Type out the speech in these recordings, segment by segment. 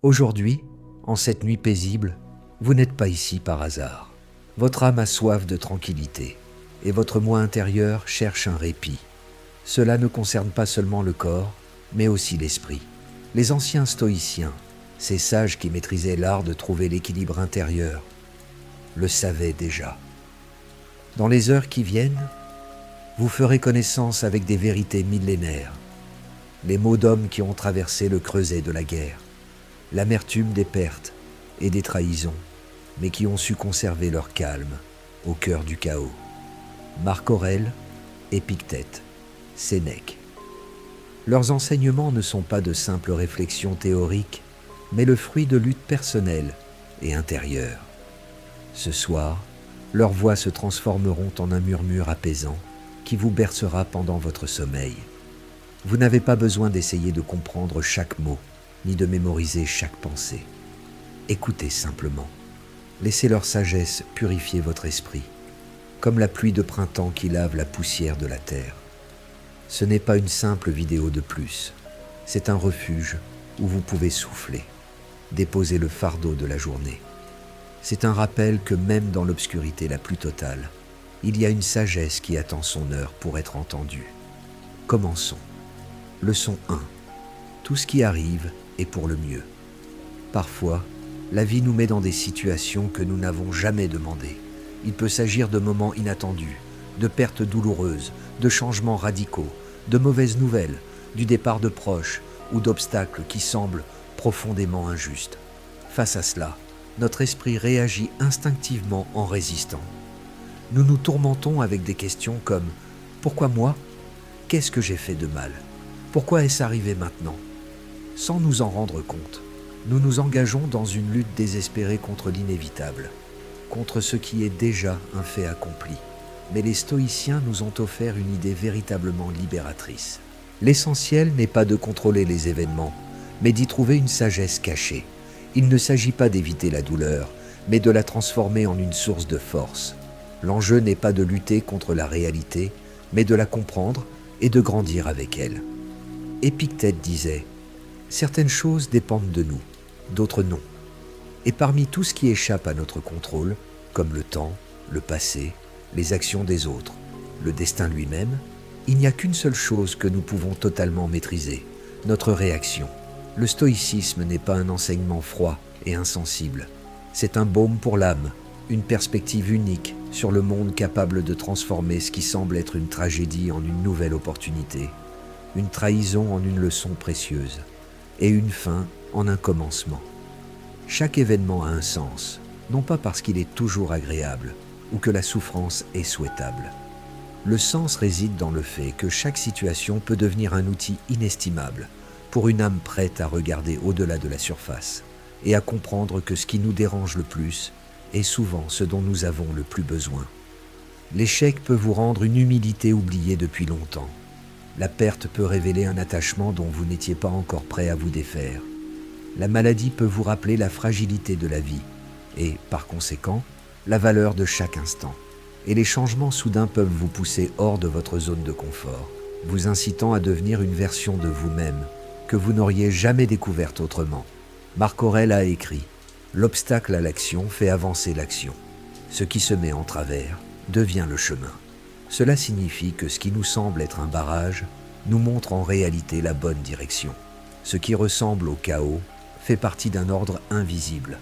Aujourd'hui, en cette nuit paisible, vous n'êtes pas ici par hasard. Votre âme a soif de tranquillité et votre moi intérieur cherche un répit. Cela ne concerne pas seulement le corps, mais aussi l'esprit. Les anciens stoïciens, ces sages qui maîtrisaient l'art de trouver l'équilibre intérieur, le savaient déjà. Dans les heures qui viennent, vous ferez connaissance avec des vérités millénaires, les mots d'hommes qui ont traversé le creuset de la guerre, l'amertume des pertes et des trahisons, mais qui ont su conserver leur calme au cœur du chaos. Marc Aurèle, Épictète, Sénèque. Leurs enseignements ne sont pas de simples réflexions théoriques, mais le fruit de luttes personnelles et intérieures. Ce soir, leurs voix se transformeront en un murmure apaisant qui vous bercera pendant votre sommeil. Vous n'avez pas besoin d'essayer de comprendre chaque mot, ni de mémoriser chaque pensée. Écoutez simplement. Laissez leur sagesse purifier votre esprit, comme la pluie de printemps qui lave la poussière de la terre. Ce n'est pas une simple vidéo de plus, c'est un refuge où vous pouvez souffler, déposer le fardeau de la journée. C'est un rappel que même dans l'obscurité la plus totale, il y a une sagesse qui attend son heure pour être entendue. Commençons. Leçon 1. Tout ce qui arrive est pour le mieux. Parfois, la vie nous met dans des situations que nous n'avons jamais demandées. Il peut s'agir de moments inattendus, de pertes douloureuses, de changements radicaux, de mauvaises nouvelles, du départ de proches ou d'obstacles qui semblent profondément injustes. Face à cela, notre esprit réagit instinctivement en résistant. Nous nous tourmentons avec des questions comme « Pourquoi moi ? Qu'est-ce que j'ai fait de mal ? Pourquoi est-ce arrivé maintenant ?» Sans nous en rendre compte, nous nous engageons dans une lutte désespérée contre l'inévitable, contre ce qui est déjà un fait accompli. Mais les stoïciens nous ont offert une idée véritablement libératrice. L'essentiel n'est pas de contrôler les événements, mais d'y trouver une sagesse cachée. Il ne s'agit pas d'éviter la douleur, mais de la transformer en une source de force. L'enjeu n'est pas de lutter contre la réalité, mais de la comprendre et de grandir avec elle. Épictète disait « Certaines choses dépendent de nous, d'autres non. Et parmi tout ce qui échappe à notre contrôle, comme le temps, le passé, les actions des autres, le destin lui-même, il n'y a qu'une seule chose que nous pouvons totalement maîtriser, notre réaction. Le stoïcisme n'est pas un enseignement froid et insensible. C'est un baume pour l'âme, une perspective unique sur le monde capable de transformer ce qui semble être une tragédie en une nouvelle opportunité, une trahison en une leçon précieuse, et une fin en un commencement. Chaque événement a un sens, non pas parce qu'il est toujours agréable ou que la souffrance est souhaitable. Le sens réside dans le fait que chaque situation peut devenir un outil inestimable pour une âme prête à regarder au-delà de la surface et à comprendre que ce qui nous dérange le plus est souvent ce dont nous avons le plus besoin. L'échec peut vous rendre une humilité oubliée depuis longtemps. La perte peut révéler un attachement dont vous n'étiez pas encore prêt à vous défaire. La maladie peut vous rappeler la fragilité de la vie et, par conséquent, la valeur de chaque instant. Et les changements soudains peuvent vous pousser hors de votre zone de confort, vous incitant à devenir une version de vous-même que vous n'auriez jamais découverte autrement. Marc Aurèle a écrit « L'obstacle à l'action fait avancer l'action. Ce qui se met en travers devient le chemin. » Cela signifie que ce qui nous semble être un barrage nous montre en réalité la bonne direction. Ce qui ressemble au chaos fait partie d'un ordre invisible.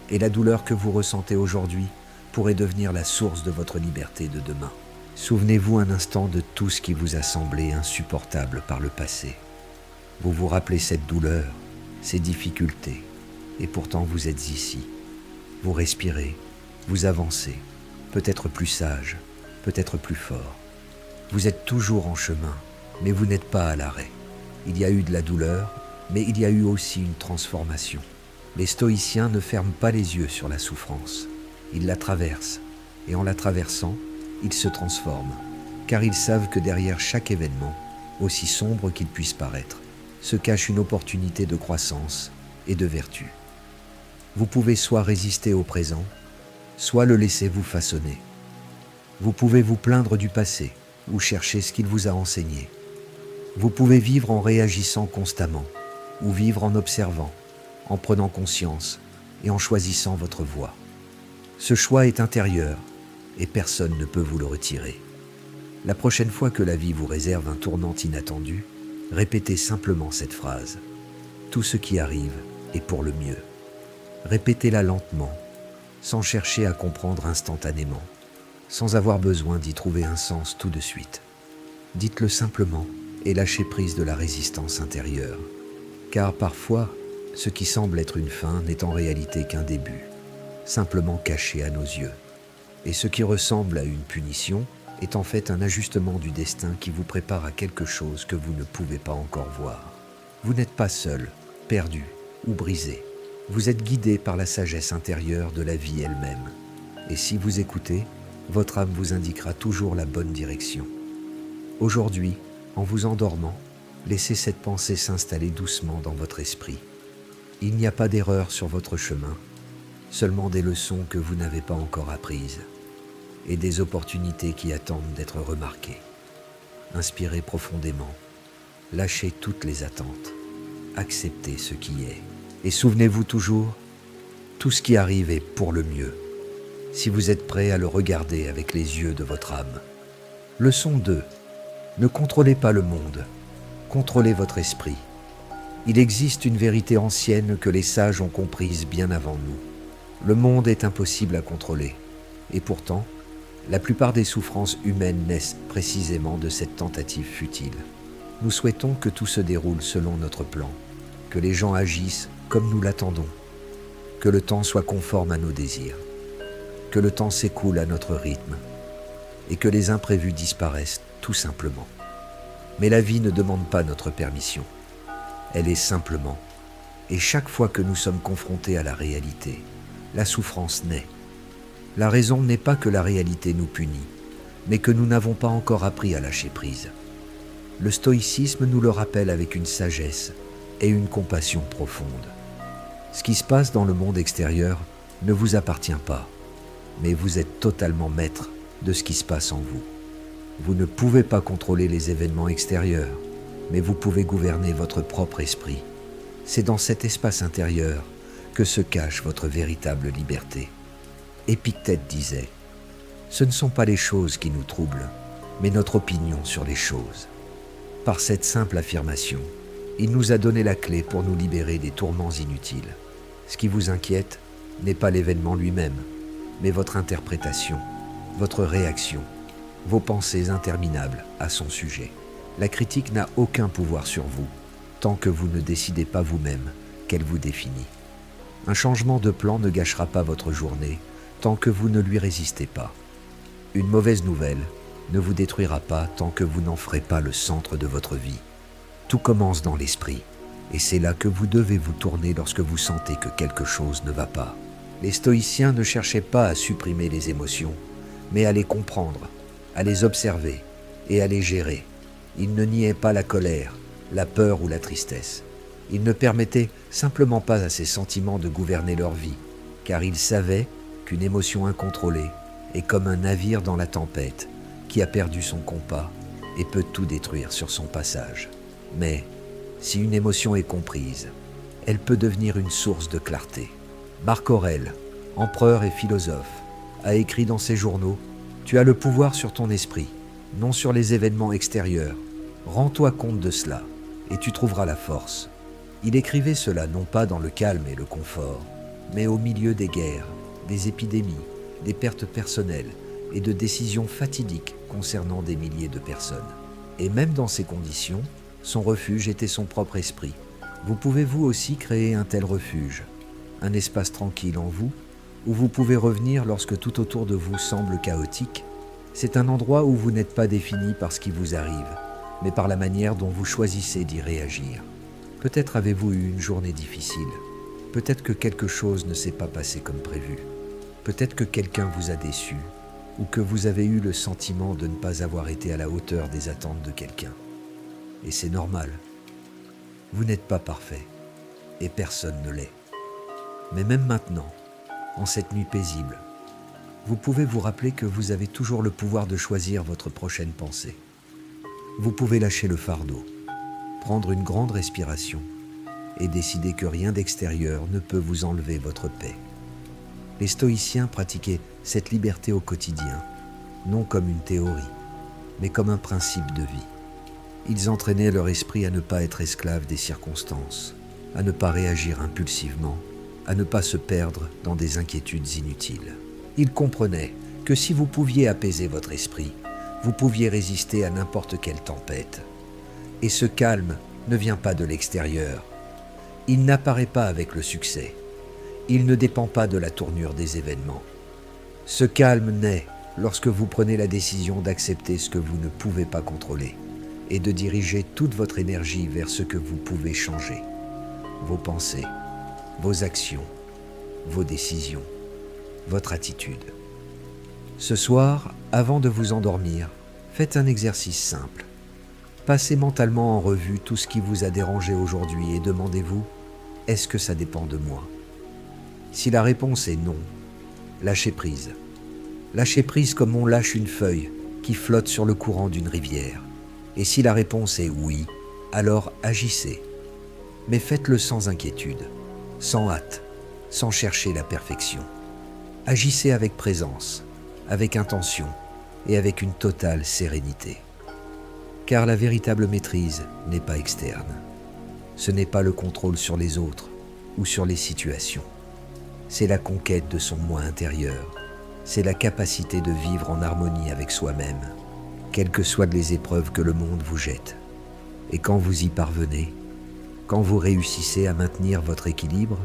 Et la douleur que vous ressentez aujourd'hui pourrait devenir la source de votre liberté de demain. Souvenez-vous un instant de tout ce qui vous a semblé insupportable par le passé. Vous vous rappelez cette douleur, ces difficultés, et pourtant vous êtes ici. Vous respirez, vous avancez, peut-être plus sage, peut-être plus fort. Vous êtes toujours en chemin, mais vous n'êtes pas à l'arrêt. Il y a eu de la douleur, mais il y a eu aussi une transformation. Les stoïciens ne ferment pas les yeux sur la souffrance. Ils la traversent, et en la traversant, ils se transforment, car ils savent que derrière chaque événement, aussi sombre qu'il puisse paraître, se cache une opportunité de croissance et de vertu. Vous pouvez soit résister au présent, soit le laisser vous façonner. Vous pouvez vous plaindre du passé ou chercher ce qu'il vous a enseigné. Vous pouvez vivre en réagissant constamment ou vivre en observant, en prenant conscience et en choisissant votre voie. Ce choix est intérieur et personne ne peut vous le retirer. La prochaine fois que la vie vous réserve un tournant inattendu, répétez simplement cette phrase. Tout ce qui arrive est pour le mieux. Répétez-la lentement, sans chercher à comprendre instantanément, sans avoir besoin d'y trouver un sens tout de suite. Dites-le simplement et lâchez prise de la résistance intérieure. Car parfois, ce qui semble être une fin n'est en réalité qu'un début, simplement caché à nos yeux. Et ce qui ressemble à une punition est en fait un ajustement du destin qui vous prépare à quelque chose que vous ne pouvez pas encore voir. Vous n'êtes pas seul, perdu ou brisé. Vous êtes guidé par la sagesse intérieure de la vie elle-même. Et si vous écoutez, votre âme vous indiquera toujours la bonne direction. Aujourd'hui, en vous endormant, laissez cette pensée s'installer doucement dans votre esprit. Il n'y a pas d'erreur sur votre chemin, seulement des leçons que vous n'avez pas encore apprises et des opportunités qui attendent d'être remarquées. Inspirez profondément, lâchez toutes les attentes, acceptez ce qui est. Et souvenez-vous toujours, tout ce qui arrive est pour le mieux, si vous êtes prêt à le regarder avec les yeux de votre âme. Leçon 2. Ne contrôlez pas le monde, contrôlez votre esprit. Il existe une vérité ancienne que les sages ont comprise bien avant nous. Le monde est impossible à contrôler, et pourtant, la plupart des souffrances humaines naissent précisément de cette tentative futile. Nous souhaitons que tout se déroule selon notre plan, que les gens agissent comme nous l'attendons, que le temps soit conforme à nos désirs, que le temps s'écoule à notre rythme, et que les imprévus disparaissent tout simplement. Mais la vie ne demande pas notre permission. Elle est simplement, et chaque fois que nous sommes confrontés à la réalité, la souffrance naît. La raison n'est pas que la réalité nous punit, mais que nous n'avons pas encore appris à lâcher prise. Le stoïcisme nous le rappelle avec une sagesse et une compassion profonde. Ce qui se passe dans le monde extérieur ne vous appartient pas, mais vous êtes totalement maître de ce qui se passe en vous. Vous ne pouvez pas contrôler les événements extérieurs, mais vous pouvez gouverner votre propre esprit. C'est dans cet espace intérieur que se cache votre véritable liberté. Épictète disait « Ce ne sont pas les choses qui nous troublent, mais notre opinion sur les choses. » Par cette simple affirmation, il nous a donné la clé pour nous libérer des tourments inutiles. Ce qui vous inquiète n'est pas l'événement lui-même, mais votre interprétation, votre réaction, vos pensées interminables à son sujet. La critique n'a aucun pouvoir sur vous, tant que vous ne décidez pas vous-même qu'elle vous définit. Un changement de plan ne gâchera pas votre journée, tant que vous ne lui résistez pas. Une mauvaise nouvelle ne vous détruira pas tant que vous n'en ferez pas le centre de votre vie. Tout commence dans l'esprit, et c'est là que vous devez vous tourner lorsque vous sentez que quelque chose ne va pas. Les stoïciens ne cherchaient pas à supprimer les émotions, mais à les comprendre, à les observer et à les gérer. Ils ne niaient pas la colère, la peur ou la tristesse. Ils ne permettaient simplement pas à ces sentiments de gouverner leur vie, car ils savaient qu'une émotion incontrôlée est comme un navire dans la tempête qui a perdu son compas et peut tout détruire sur son passage. Mais si une émotion est comprise, elle peut devenir une source de clarté. Marc Aurèle, empereur et philosophe, a écrit dans ses journaux « Tu as le pouvoir sur ton esprit, non sur les événements extérieurs. Rends-toi compte de cela, et tu trouveras la force. » Il écrivait cela non pas dans le calme et le confort, mais au milieu des guerres, des épidémies, des pertes personnelles et de décisions fatidiques concernant des milliers de personnes. Et même dans ces conditions, son refuge était son propre esprit. Vous pouvez vous aussi créer un tel refuge, un espace tranquille en vous, où vous pouvez revenir lorsque tout autour de vous semble chaotique. C'est un endroit où vous n'êtes pas défini par ce qui vous arrive, mais par la manière dont vous choisissez d'y réagir. Peut-être avez-vous eu une journée difficile, peut-être que quelque chose ne s'est pas passé comme prévu, peut-être que quelqu'un vous a déçu, ou que vous avez eu le sentiment de ne pas avoir été à la hauteur des attentes de quelqu'un. Et c'est normal. Vous n'êtes pas parfait, et personne ne l'est. Mais même maintenant, en cette nuit paisible, vous pouvez vous rappeler que vous avez toujours le pouvoir de choisir votre prochaine pensée. Vous pouvez lâcher le fardeau, prendre une grande respiration et décidez que rien d'extérieur ne peut vous enlever votre paix. Les stoïciens pratiquaient cette liberté au quotidien, non comme une théorie, mais comme un principe de vie. Ils entraînaient leur esprit à ne pas être esclave des circonstances, à ne pas réagir impulsivement, à ne pas se perdre dans des inquiétudes inutiles. Ils comprenaient que si vous pouviez apaiser votre esprit, vous pouviez résister à n'importe quelle tempête. Et ce calme ne vient pas de l'extérieur. Il n'apparaît pas avec le succès. Il ne dépend pas de la tournure des événements. Ce calme naît lorsque vous prenez la décision d'accepter ce que vous ne pouvez pas contrôler et de diriger toute votre énergie vers ce que vous pouvez changer. Vos pensées, vos actions, vos décisions, votre attitude. Ce soir, avant de vous endormir, faites un exercice simple. Passez mentalement en revue tout ce qui vous a dérangé aujourd'hui et demandez-vous, est-ce que ça dépend de moi? Si la réponse est non, lâchez prise. Lâchez prise comme on lâche une feuille qui flotte sur le courant d'une rivière. Et si la réponse est oui, alors agissez. Mais faites-le sans inquiétude, sans hâte, sans chercher la perfection. Agissez avec présence, avec intention et avec une totale sérénité. Car la véritable maîtrise n'est pas externe. Ce n'est pas le contrôle sur les autres ou sur les situations. C'est la conquête de son moi intérieur. C'est la capacité de vivre en harmonie avec soi-même, quelles que soient les épreuves que le monde vous jette. Et quand vous y parvenez, quand vous réussissez à maintenir votre équilibre,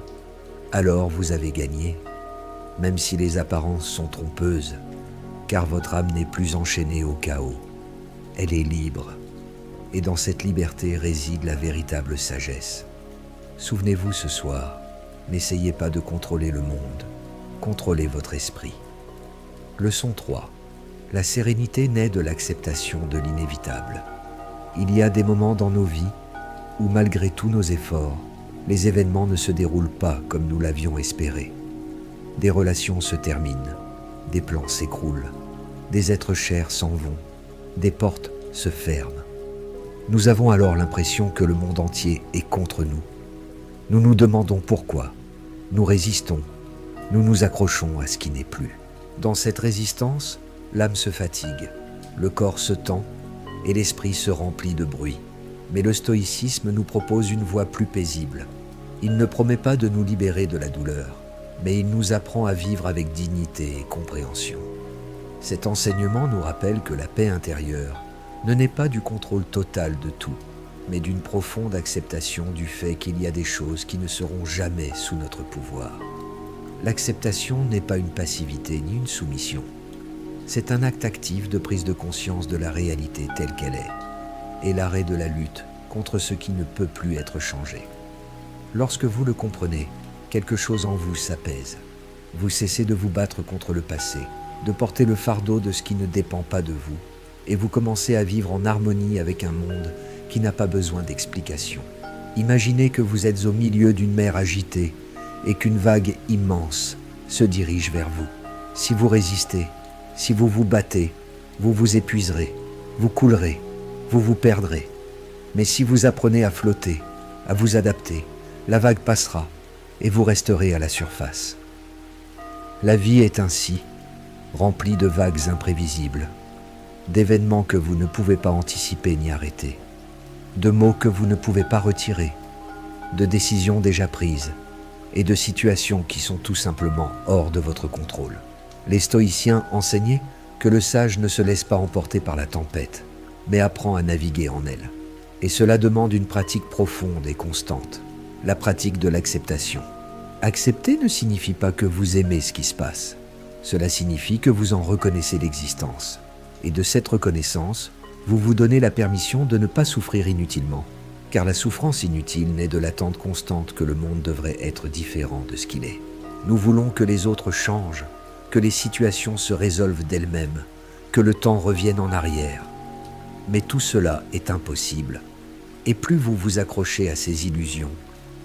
alors vous avez gagné, même si les apparences sont trompeuses, car votre âme n'est plus enchaînée au chaos. Elle est libre, et dans cette liberté réside la véritable sagesse. Souvenez-vous ce soir, n'essayez pas de contrôler le monde, contrôlez votre esprit. Leçon 3. La sérénité naît de l'acceptation de l'inévitable. Il y a des moments dans nos vies où, malgré tous nos efforts, les événements ne se déroulent pas comme nous l'avions espéré. Des relations se terminent, des plans s'écroulent, des êtres chers s'en vont, des portes se ferment. Nous avons alors l'impression que le monde entier est contre nous. Nous nous demandons pourquoi. Nous résistons. Nous nous accrochons à ce qui n'est plus. Dans cette résistance, l'âme se fatigue, le corps se tend et l'esprit se remplit de bruit. Mais le stoïcisme nous propose une voie plus paisible. Il ne promet pas de nous libérer de la douleur, mais il nous apprend à vivre avec dignité et compréhension. Cet enseignement nous rappelle que la paix intérieure ne naît pas du contrôle total de tout, mais d'une profonde acceptation du fait qu'il y a des choses qui ne seront jamais sous notre pouvoir. L'acceptation n'est pas une passivité ni une soumission. C'est un acte actif de prise de conscience de la réalité telle qu'elle est, et l'arrêt de la lutte contre ce qui ne peut plus être changé. Lorsque vous le comprenez, quelque chose en vous s'apaise. Vous cessez de vous battre contre le passé, de porter le fardeau de ce qui ne dépend pas de vous, et vous commencez à vivre en harmonie avec un monde qui n'a pas besoin d'explication. Imaginez que vous êtes au milieu d'une mer agitée et qu'une vague immense se dirige vers vous. Si vous résistez, si vous vous battez, vous vous épuiserez, vous coulerez, vous vous perdrez. Mais si vous apprenez à flotter, à vous adapter, la vague passera et vous resterez à la surface. La vie est ainsi, remplie de vagues imprévisibles, d'événements que vous ne pouvez pas anticiper ni arrêter, de mots que vous ne pouvez pas retirer, de décisions déjà prises et de situations qui sont tout simplement hors de votre contrôle. Les stoïciens enseignaient que le sage ne se laisse pas emporter par la tempête, mais apprend à naviguer en elle. Et cela demande une pratique profonde et constante, la pratique de l'acceptation. Accepter ne signifie pas que vous aimez ce qui se passe. Cela signifie que vous en reconnaissez l'existence. Et de cette reconnaissance, vous vous donnez la permission de ne pas souffrir inutilement, car la souffrance inutile naît de l'attente constante que le monde devrait être différent de ce qu'il est. Nous voulons que les autres changent, que les situations se résolvent d'elles-mêmes, que le temps revienne en arrière. Mais tout cela est impossible. Et plus vous vous accrochez à ces illusions,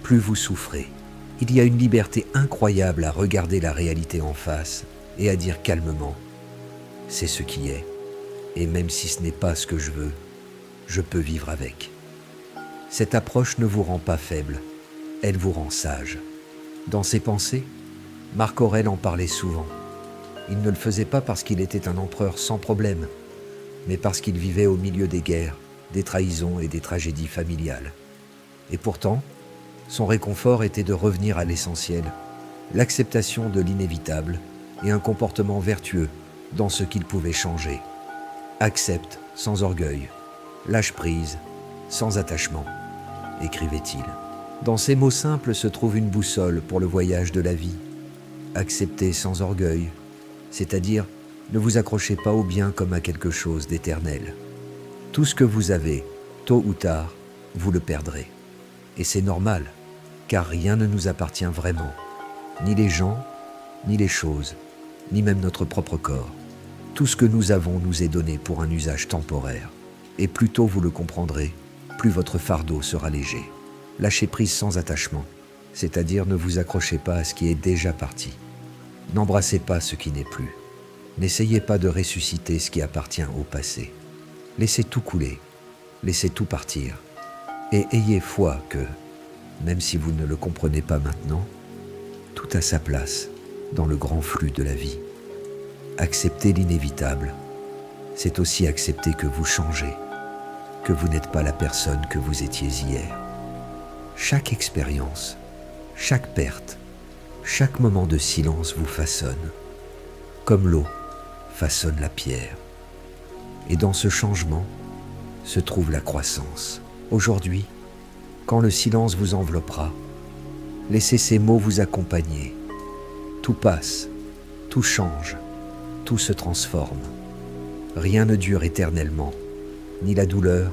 plus vous souffrez. Il y a une liberté incroyable à regarder la réalité en face et à dire calmement « c'est ce qui est, et même si ce n'est pas ce que je veux, je peux vivre avec ». Cette approche ne vous rend pas faible, Elle vous rend sage. Dans ses pensées, Marc Aurèle en parlait souvent. Il ne le faisait pas parce qu'il était un empereur sans problème, mais parce qu'il vivait au milieu des guerres, des trahisons et des tragédies familiales. Et pourtant, son réconfort était de revenir à l'essentiel, l'acceptation de l'inévitable et un comportement vertueux dans ce qu'il pouvait changer. Accepte sans orgueil, lâche prise, sans attachement, écrivait-il. Dans ces mots simples se trouve une boussole pour le voyage de la vie. Acceptez sans orgueil, c'est-à-dire ne vous accrochez pas au bien comme à quelque chose d'éternel. Tout ce que vous avez, tôt ou tard, vous le perdrez. Et c'est normal, car rien ne nous appartient vraiment, ni les gens, ni les choses, ni même notre propre corps. Tout ce que nous avons nous est donné pour un usage temporaire. Et plus tôt vous le comprendrez, plus votre fardeau sera léger. Lâchez prise sans attachement, c'est-à-dire ne vous accrochez pas à ce qui est déjà parti. N'embrassez pas ce qui n'est plus. N'essayez pas de ressusciter ce qui appartient au passé. Laissez tout couler, laissez tout partir. Et ayez foi que, même si vous ne le comprenez pas maintenant, tout a sa place dans le grand flux de la vie. Accepter l'inévitable, c'est aussi accepter que vous changez, que vous n'êtes pas la personne que vous étiez hier. Chaque expérience, chaque perte, chaque moment de silence vous façonne, comme l'eau façonne la pierre. Et dans ce changement se trouve la croissance. Aujourd'hui, quand le silence vous enveloppera, laissez ces mots vous accompagner. Tout passe, tout change, tout se transforme. Rien ne dure éternellement, ni la douleur,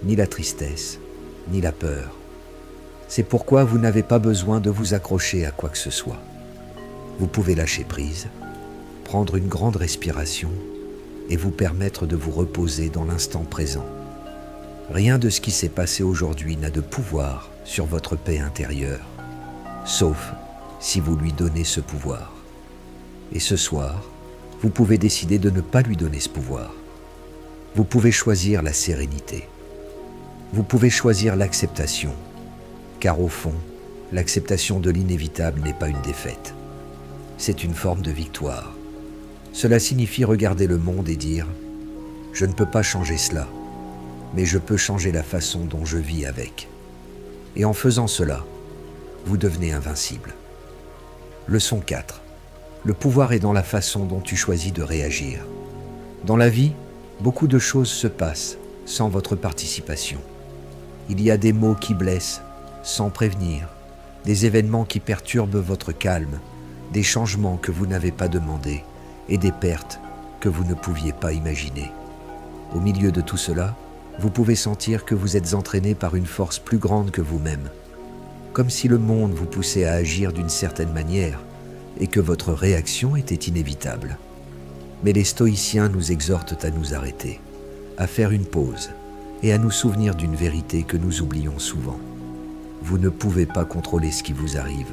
ni la tristesse, ni la peur. C'est pourquoi vous n'avez pas besoin de vous accrocher à quoi que ce soit. Vous pouvez lâcher prise, prendre une grande respiration et vous permettre de vous reposer dans l'instant présent. Rien de ce qui s'est passé aujourd'hui n'a de pouvoir sur votre paix intérieure, sauf si vous lui donnez ce pouvoir. Et ce soir, vous pouvez décider de ne pas lui donner ce pouvoir. Vous pouvez choisir la sérénité. Vous pouvez choisir l'acceptation, car au fond, l'acceptation de l'inévitable n'est pas une défaite. C'est une forme de victoire. Cela signifie regarder le monde et dire « Je ne peux pas changer cela, mais je peux changer la façon dont je vis avec. » Et en faisant cela, vous devenez invincible. Leçon 4. Le pouvoir est dans la façon dont tu choisis de réagir. Dans la vie, beaucoup de choses se passent sans votre participation. Il y a des mots qui blessent sans prévenir, des événements qui perturbent votre calme, des changements que vous n'avez pas demandés et des pertes que vous ne pouviez pas imaginer. Au milieu de tout cela, vous pouvez sentir que vous êtes entraîné par une force plus grande que vous-même, comme si le monde vous poussait à agir d'une certaine manière et que votre réaction était inévitable. Mais les stoïciens nous exhortent à nous arrêter, à faire une pause et à nous souvenir d'une vérité que nous oublions souvent. Vous ne pouvez pas contrôler ce qui vous arrive,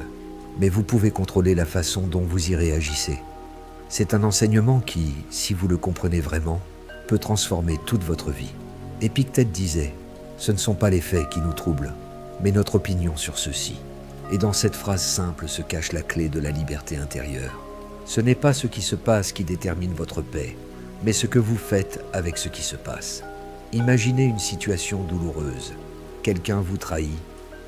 mais vous pouvez contrôler la façon dont vous y réagissez. C'est un enseignement qui, si vous le comprenez vraiment, peut transformer toute votre vie. Épictète disait « Ce ne sont pas les faits qui nous troublent, mais notre opinion sur ceux-ci. » Et dans cette phrase simple se cache la clé de la liberté intérieure. Ce n'est pas ce qui se passe qui détermine votre paix, mais ce que vous faites avec ce qui se passe. Imaginez une situation douloureuse. Quelqu'un vous trahit,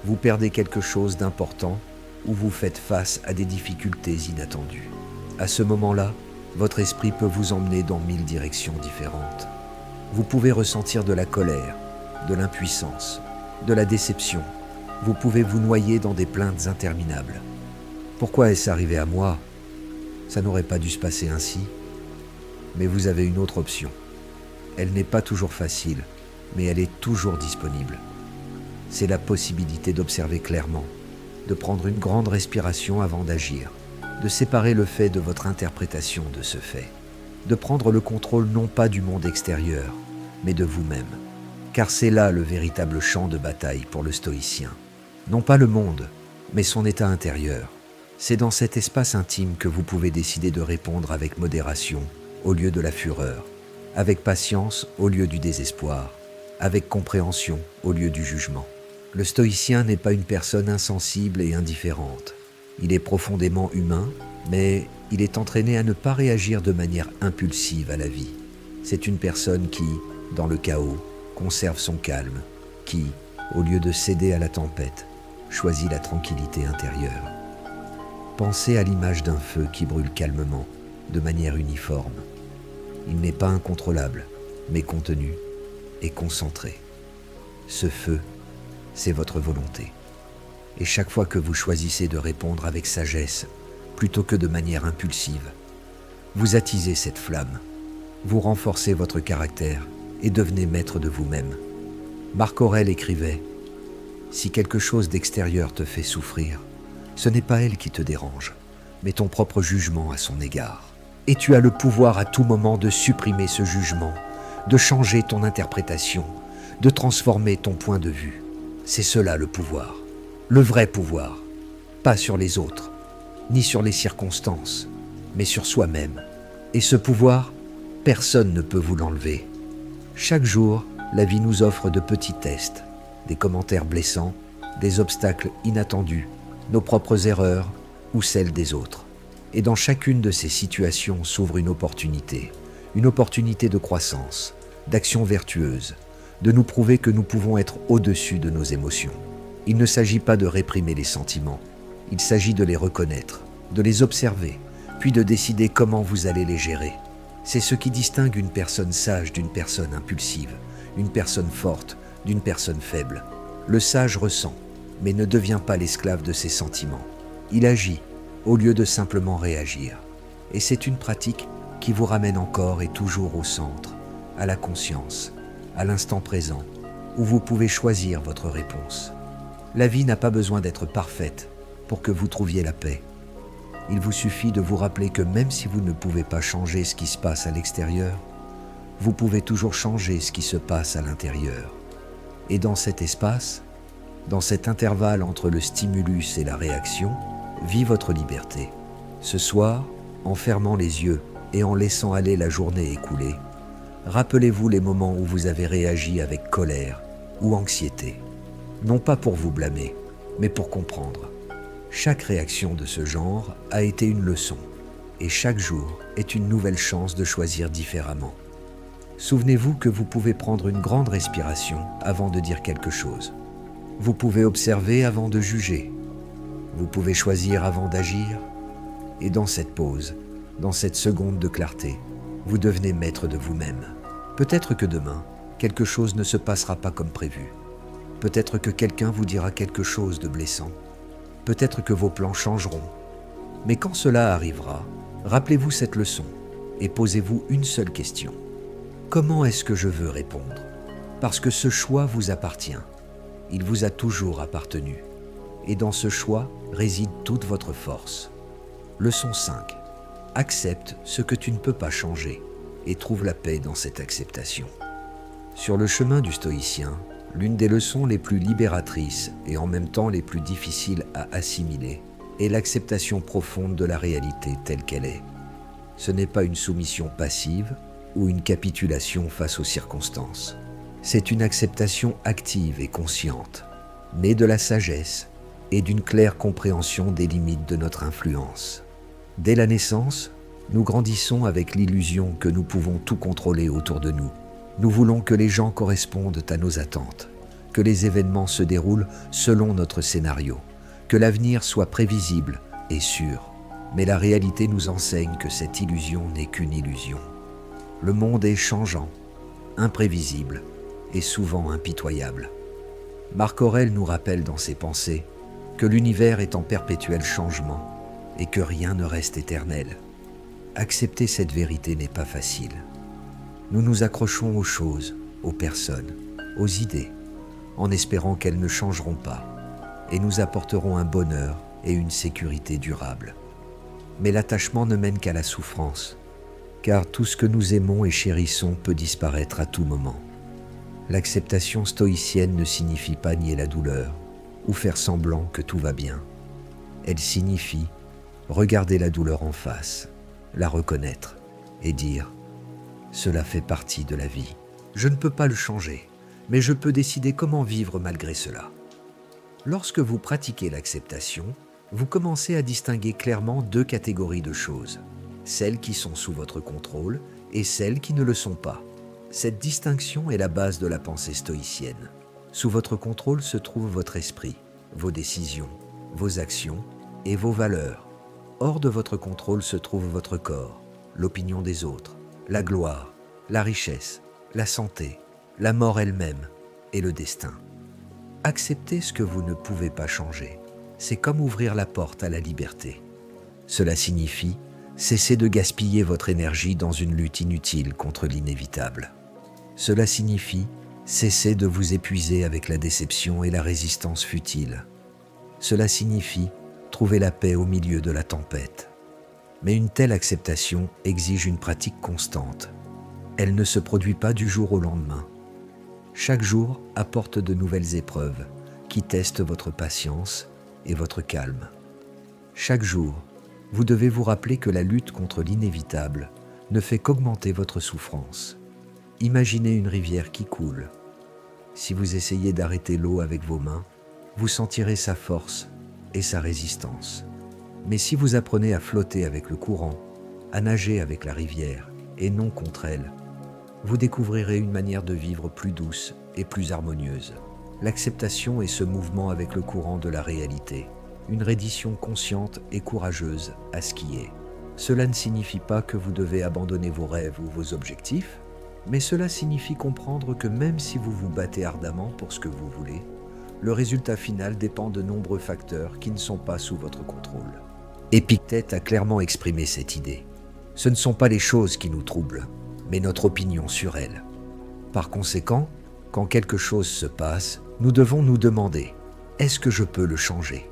vous perdez quelque chose d'important ou vous faites face à des difficultés inattendues. À ce moment-là, votre esprit peut vous emmener dans 1000 directions différentes. Vous pouvez ressentir de la colère, de l'impuissance, de la déception. Vous pouvez vous noyer dans des plaintes interminables. Pourquoi est-ce arrivé à moi ? Ça n'aurait pas dû se passer ainsi. Mais vous avez une autre option. Elle n'est pas toujours facile, mais elle est toujours disponible. C'est la possibilité d'observer clairement, de prendre une grande respiration avant d'agir, de séparer le fait de votre interprétation de ce fait, de prendre le contrôle non pas du monde extérieur, mais de vous-même. Car c'est là le véritable champ de bataille pour le stoïcien. Non pas le monde, mais son état intérieur. C'est dans cet espace intime que vous pouvez décider de répondre avec modération au lieu de la fureur, avec patience au lieu du désespoir, avec compréhension au lieu du jugement. Le stoïcien n'est pas une personne insensible et indifférente. Il est profondément humain, mais il est entraîné à ne pas réagir de manière impulsive à la vie. C'est une personne qui, dans le chaos, conserve son calme, qui, au lieu de céder à la tempête, choisit la tranquillité intérieure. Pensez à l'image d'un feu qui brûle calmement, de manière uniforme. Il n'est pas incontrôlable, mais contenu et concentré. Ce feu, c'est votre volonté. Et chaque fois que vous choisissez de répondre avec sagesse, plutôt que de manière impulsive, vous attisez cette flamme, vous renforcez votre caractère et devenez maître de vous-même. Marc Aurèle écrivait « Si quelque chose d'extérieur te fait souffrir, ce n'est pas elle qui te dérange, mais ton propre jugement à son égard. Et tu as le pouvoir à tout moment de supprimer ce jugement, de changer ton interprétation, de transformer ton point de vue. C'est cela le pouvoir, le vrai pouvoir, pas sur les autres, ni sur les circonstances, mais sur soi-même. Et ce pouvoir, personne ne peut vous l'enlever. Chaque jour, la vie nous offre de petits tests, des commentaires blessants, des obstacles inattendus, nos propres erreurs ou celles des autres. Et dans chacune de ces situations s'ouvre une opportunité de croissance, d'action vertueuse, de nous prouver que nous pouvons être au-dessus de nos émotions. Il ne s'agit pas de réprimer les sentiments, il s'agit de les reconnaître, de les observer, puis de décider comment vous allez les gérer. C'est ce qui distingue une personne sage d'une personne impulsive, une personne forte d'une personne faible. Le sage ressent, mais ne devient pas l'esclave de ses sentiments. Il agit au lieu de simplement réagir. Et c'est une pratique qui vous ramène encore et toujours au centre, à la conscience, à l'instant présent, où vous pouvez choisir votre réponse. La vie n'a pas besoin d'être parfaite pour que vous trouviez la paix. Il vous suffit de vous rappeler que même si vous ne pouvez pas changer ce qui se passe à l'extérieur, vous pouvez toujours changer ce qui se passe à l'intérieur. Et dans cet espace, dans cet intervalle entre le stimulus et la réaction, vit votre liberté. Ce soir, en fermant les yeux et en laissant aller la journée écoulée, rappelez-vous les moments où vous avez réagi avec colère ou anxiété. Non pas pour vous blâmer, mais pour comprendre. Chaque réaction de ce genre a été une leçon, et chaque jour est une nouvelle chance de choisir différemment. Souvenez-vous que vous pouvez prendre une grande respiration avant de dire quelque chose. Vous pouvez observer avant de juger. Vous pouvez choisir avant d'agir. Et dans cette pause, dans cette seconde de clarté, vous devenez maître de vous-même. Peut-être que demain, quelque chose ne se passera pas comme prévu. Peut-être que quelqu'un vous dira quelque chose de blessant. Peut-être que vos plans changeront. Mais quand cela arrivera, rappelez-vous cette leçon et posez-vous une seule question. Comment est-ce que je veux répondre? Parce que ce choix vous appartient. Il vous a toujours appartenu. Et dans ce choix réside toute votre force. Leçon 5. Accepte ce que tu ne peux pas changer et trouve la paix dans cette acceptation. Sur le chemin du stoïcien, l'une des leçons les plus libératrices et en même temps les plus difficiles à assimiler est l'acceptation profonde de la réalité telle qu'elle est. Ce n'est pas une soumission passive ou une capitulation face aux circonstances. C'est une acceptation active et consciente, née de la sagesse et d'une claire compréhension des limites de notre influence. Dès la naissance, nous grandissons avec l'illusion que nous pouvons tout contrôler autour de nous. Nous voulons que les gens correspondent à nos attentes, que les événements se déroulent selon notre scénario, que l'avenir soit prévisible et sûr. Mais la réalité nous enseigne que cette illusion n'est qu'une illusion. Le monde est changeant, imprévisible et souvent impitoyable. Marc Aurèle nous rappelle dans ses pensées que l'univers est en perpétuel changement et que rien ne reste éternel. Accepter cette vérité n'est pas facile. Nous nous accrochons aux choses, aux personnes, aux idées, en espérant qu'elles ne changeront pas et nous apporteront un bonheur et une sécurité durable. Mais l'attachement ne mène qu'à la souffrance, car tout ce que nous aimons et chérissons peut disparaître à tout moment. L'acceptation stoïcienne ne signifie pas nier la douleur ou faire semblant que tout va bien. Elle signifie regarder la douleur en face, la reconnaître et dire « Cela fait partie de la vie. Je ne peux pas le changer, mais je peux décider comment vivre malgré cela. » Lorsque vous pratiquez l'acceptation, vous commencez à distinguer clairement deux catégories de choses, celles qui sont sous votre contrôle et celles qui ne le sont pas. Cette distinction est la base de la pensée stoïcienne. Sous votre contrôle se trouve votre esprit, vos décisions, vos actions et vos valeurs. Hors de votre contrôle se trouve votre corps, l'opinion des autres, la gloire, la richesse, la santé, la mort elle-même et le destin. Accepter ce que vous ne pouvez pas changer, c'est comme ouvrir la porte à la liberté. Cela signifie cesser de gaspiller votre énergie dans une lutte inutile contre l'inévitable. Cela signifie cesser de vous épuiser avec la déception et la résistance futile. Cela signifie trouver la paix au milieu de la tempête. Mais une telle acceptation exige une pratique constante. Elle ne se produit pas du jour au lendemain. Chaque jour apporte de nouvelles épreuves qui testent votre patience et votre calme. Chaque jour, vous devez vous rappeler que la lutte contre l'inévitable ne fait qu'augmenter votre souffrance. Imaginez une rivière qui coule. Si vous essayez d'arrêter l'eau avec vos mains, vous sentirez sa force et sa résistance. Mais si vous apprenez à flotter avec le courant, à nager avec la rivière et non contre elle, vous découvrirez une manière de vivre plus douce et plus harmonieuse. L'acceptation est ce mouvement avec le courant de la réalité, une reddition consciente et courageuse à ce qui est. Cela ne signifie pas que vous devez abandonner vos rêves ou vos objectifs, mais cela signifie comprendre que même si vous vous battez ardemment pour ce que vous voulez, le résultat final dépend de nombreux facteurs qui ne sont pas sous votre contrôle. Épictète a clairement exprimé cette idée. Ce ne sont pas les choses qui nous troublent, mais notre opinion sur elles. Par conséquent, quand quelque chose se passe, nous devons nous demander « Est-ce que je peux le changer ?»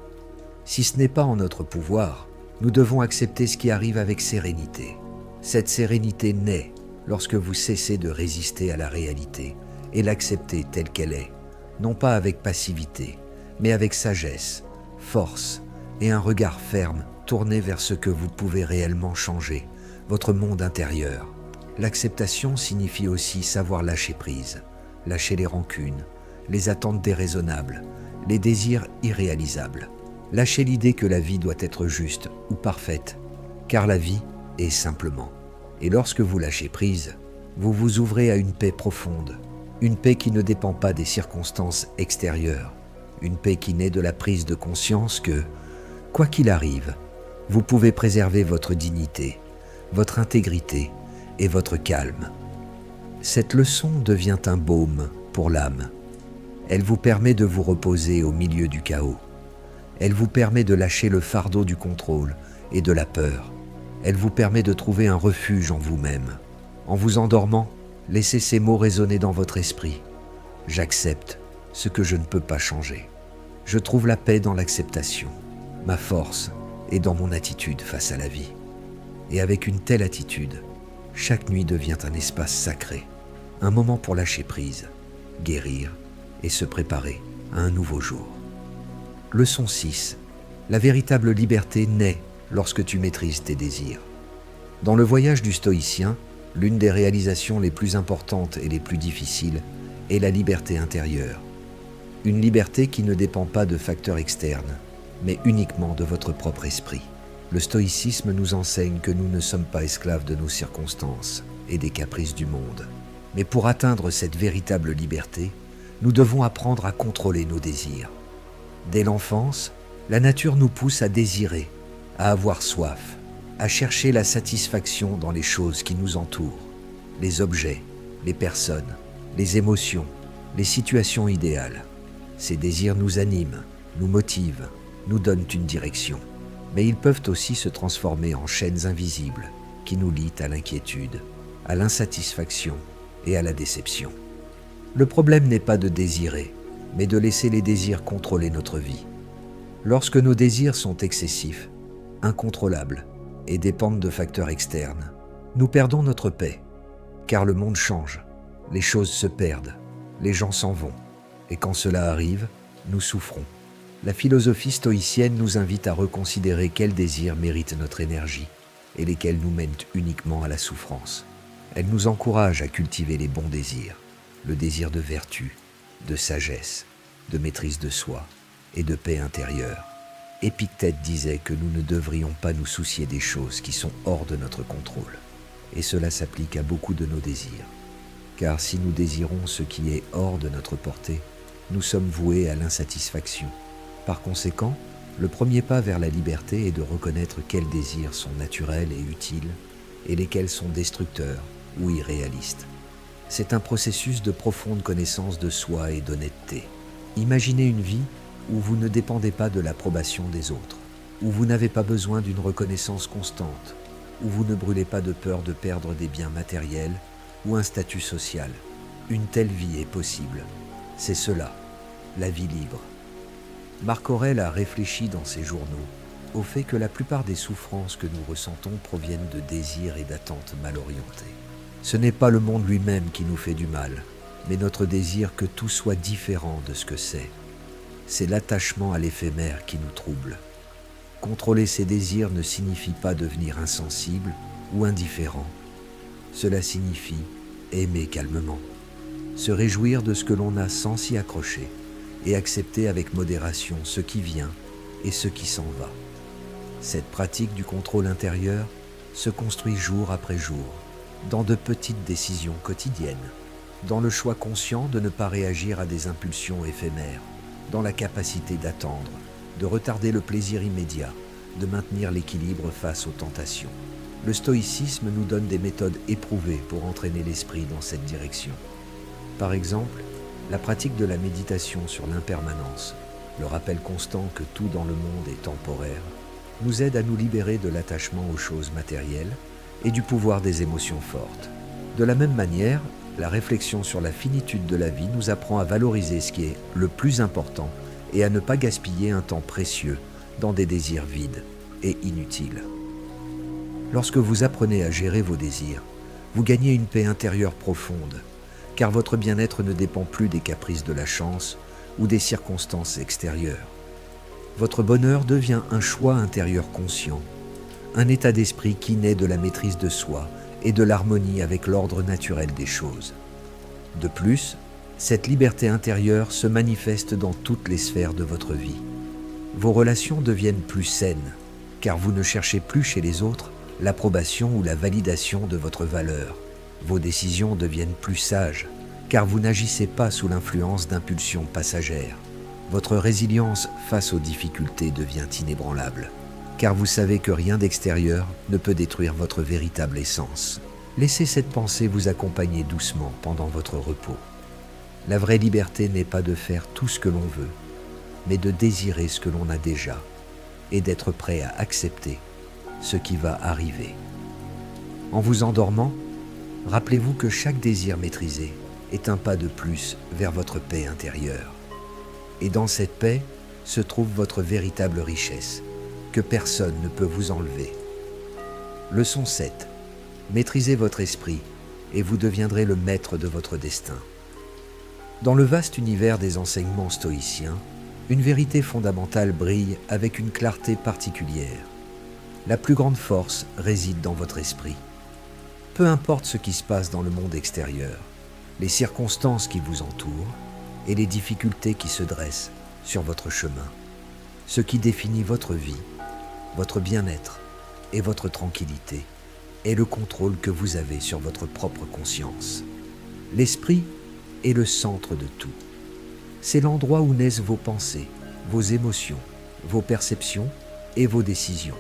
Si ce n'est pas en notre pouvoir, nous devons accepter ce qui arrive avec sérénité. Cette sérénité naît lorsque vous cessez de résister à la réalité et l'accepter telle qu'elle est, non pas avec passivité, mais avec sagesse, force et un regard ferme tourné vers ce que vous pouvez réellement changer, votre monde intérieur. L'acceptation signifie aussi savoir lâcher prise, lâcher les rancunes, les attentes déraisonnables, les désirs irréalisables. Lâcher l'idée que la vie doit être juste ou parfaite, car la vie est simplement. Et lorsque vous lâchez prise, vous vous ouvrez à une paix profonde, une paix qui ne dépend pas des circonstances extérieures, une paix qui naît de la prise de conscience que, quoi qu'il arrive, vous pouvez préserver votre dignité, votre intégrité et votre calme. Cette leçon devient un baume pour l'âme. Elle vous permet de vous reposer au milieu du chaos. Elle vous permet de lâcher le fardeau du contrôle et de la peur. Elle vous permet de trouver un refuge en vous-même. En vous endormant, laissez ces mots résonner dans votre esprit. J'accepte ce que je ne peux pas changer. Je trouve la paix dans l'acceptation. Ma force est dans mon attitude face à la vie. Et avec une telle attitude, chaque nuit devient un espace sacré, un moment pour lâcher prise, guérir et se préparer à un nouveau jour. Leçon 6. La véritable liberté naît lorsque tu maîtrises tes désirs. Dans le voyage du stoïcien, l'une des réalisations les plus importantes et les plus difficiles est la liberté intérieure. Une liberté qui ne dépend pas de facteurs externes, mais uniquement de votre propre esprit. Le stoïcisme nous enseigne que nous ne sommes pas esclaves de nos circonstances et des caprices du monde. Mais pour atteindre cette véritable liberté, nous devons apprendre à contrôler nos désirs. Dès l'enfance, la nature nous pousse à désirer, à avoir soif, à chercher la satisfaction dans les choses qui nous entourent, les objets, les personnes, les émotions, les situations idéales. Ces désirs nous animent, nous motivent, nous donnent une direction. Mais ils peuvent aussi se transformer en chaînes invisibles qui nous lient à l'inquiétude, à l'insatisfaction et à la déception. Le problème n'est pas de désirer, mais de laisser les désirs contrôler notre vie. Lorsque nos désirs sont excessifs, incontrôlables et dépendent de facteurs externes, nous perdons notre paix, car le monde change, les choses se perdent, les gens s'en vont, et quand cela arrive, nous souffrons. La philosophie stoïcienne nous invite à reconsidérer quels désirs méritent notre énergie et lesquels nous mènent uniquement à la souffrance. Elle nous encourage à cultiver les bons désirs, le désir de vertu, de sagesse, de maîtrise de soi, et de paix intérieure. Épictète disait que nous ne devrions pas nous soucier des choses qui sont hors de notre contrôle. Et cela s'applique à beaucoup de nos désirs. Car si nous désirons ce qui est hors de notre portée, nous sommes voués à l'insatisfaction. Par conséquent, le premier pas vers la liberté est de reconnaître quels désirs sont naturels et utiles et lesquels sont destructeurs ou irréalistes. C'est un processus de profonde connaissance de soi et d'honnêteté. Imaginez une vie où vous ne dépendez pas de l'approbation des autres, où vous n'avez pas besoin d'une reconnaissance constante, où vous ne brûlez pas de peur de perdre des biens matériels ou un statut social. Une telle vie est possible. C'est cela, la vie libre. Marc Aurèle a réfléchi dans ses journaux au fait que la plupart des souffrances que nous ressentons proviennent de désirs et d'attentes mal orientés. Ce n'est pas le monde lui-même qui nous fait du mal, mais notre désir que tout soit différent de ce que c'est. C'est l'attachement à l'éphémère qui nous trouble. Contrôler ses désirs ne signifie pas devenir insensible ou indifférent. Cela signifie aimer calmement, se réjouir de ce que l'on a sans s'y accrocher et accepter avec modération ce qui vient et ce qui s'en va. Cette pratique du contrôle intérieur se construit jour après jour, dans de petites décisions quotidiennes, dans le choix conscient de ne pas réagir à des impulsions éphémères, dans la capacité d'attendre, de retarder le plaisir immédiat, de maintenir l'équilibre face aux tentations. Le stoïcisme nous donne des méthodes éprouvées pour entraîner l'esprit dans cette direction. Par exemple, la pratique de la méditation sur l'impermanence, le rappel constant que tout dans le monde est temporaire, nous aide à nous libérer de l'attachement aux choses matérielles et du pouvoir des émotions fortes. De la même manière, la réflexion sur la finitude de la vie nous apprend à valoriser ce qui est le plus important et à ne pas gaspiller un temps précieux dans des désirs vides et inutiles. Lorsque vous apprenez à gérer vos désirs, vous gagnez une paix intérieure profonde, car votre bien-être ne dépend plus des caprices de la chance ou des circonstances extérieures. Votre bonheur devient un choix intérieur conscient, un état d'esprit qui naît de la maîtrise de soi et de l'harmonie avec l'ordre naturel des choses. De plus, cette liberté intérieure se manifeste dans toutes les sphères de votre vie. Vos relations deviennent plus saines, car vous ne cherchez plus chez les autres l'approbation ou la validation de votre valeur. Vos décisions deviennent plus sages, car vous n'agissez pas sous l'influence d'impulsions passagères. Votre résilience face aux difficultés devient inébranlable, car vous savez que rien d'extérieur ne peut détruire votre véritable essence. Laissez cette pensée vous accompagner doucement pendant votre repos. La vraie liberté n'est pas de faire tout ce que l'on veut, mais de désirer ce que l'on a déjà et d'être prêt à accepter ce qui va arriver. En vous endormant, rappelez-vous que chaque désir maîtrisé est un pas de plus vers votre paix intérieure. Et dans cette paix se trouve votre véritable richesse, que personne ne peut vous enlever. Leçon 7. Maîtrisez votre esprit et vous deviendrez le maître de votre destin. Dans le vaste univers des enseignements stoïciens, une vérité fondamentale brille avec une clarté particulière. La plus grande force réside dans votre esprit. Peu importe ce qui se passe dans le monde extérieur, les circonstances qui vous entourent et les difficultés qui se dressent sur votre chemin, ce qui définit votre vie, votre bien-être et votre tranquillité est le contrôle que vous avez sur votre propre conscience. L'esprit est le centre de tout. C'est l'endroit où naissent vos pensées, vos émotions, vos perceptions et vos décisions.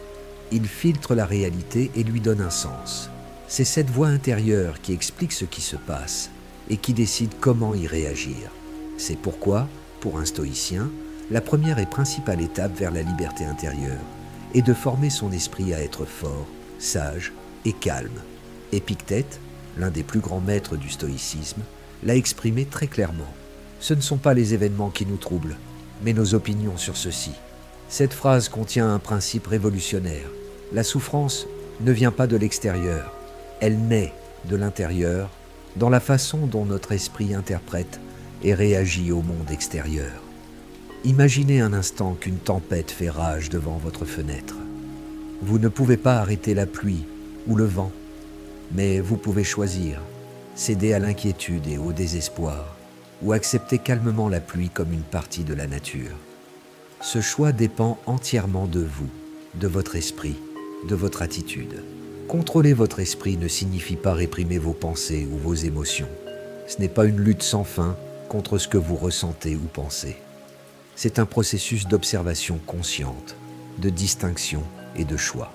Il filtre la réalité et lui donne un sens. C'est cette voix intérieure qui explique ce qui se passe et qui décide comment y réagir. C'est pourquoi, pour un stoïcien, la première et principale étape vers la liberté intérieure est de former son esprit à être fort, sage et calme. Épictète, l'un des plus grands maîtres du stoïcisme, l'a exprimé très clairement. Ce ne sont pas les événements qui nous troublent, mais nos opinions sur ceux-ci. Cette phrase contient un principe révolutionnaire. La souffrance ne vient pas de l'extérieur, elle naît de l'intérieur, dans la façon dont notre esprit interprète et réagit au monde extérieur. Imaginez un instant qu'une tempête fait rage devant votre fenêtre. Vous ne pouvez pas arrêter la pluie ou le vent, mais vous pouvez choisir, céder à l'inquiétude et au désespoir, ou accepter calmement la pluie comme une partie de la nature. Ce choix dépend entièrement de vous, de votre esprit, de votre attitude. Contrôler votre esprit ne signifie pas réprimer vos pensées ou vos émotions. Ce n'est pas une lutte sans fin contre ce que vous ressentez ou pensez. C'est un processus d'observation consciente, de distinction et de choix.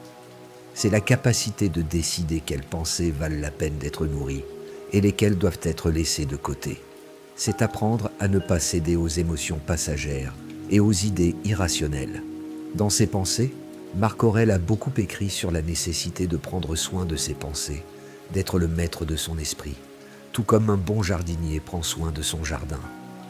C'est la capacité de décider quelles pensées valent la peine d'être nourries et lesquelles doivent être laissées de côté. C'est apprendre à ne pas céder aux émotions passagères et aux idées irrationnelles. Dans ses pensées, Marc Aurèle a beaucoup écrit sur la nécessité de prendre soin de ses pensées, d'être le maître de son esprit, tout comme un bon jardinier prend soin de son jardin.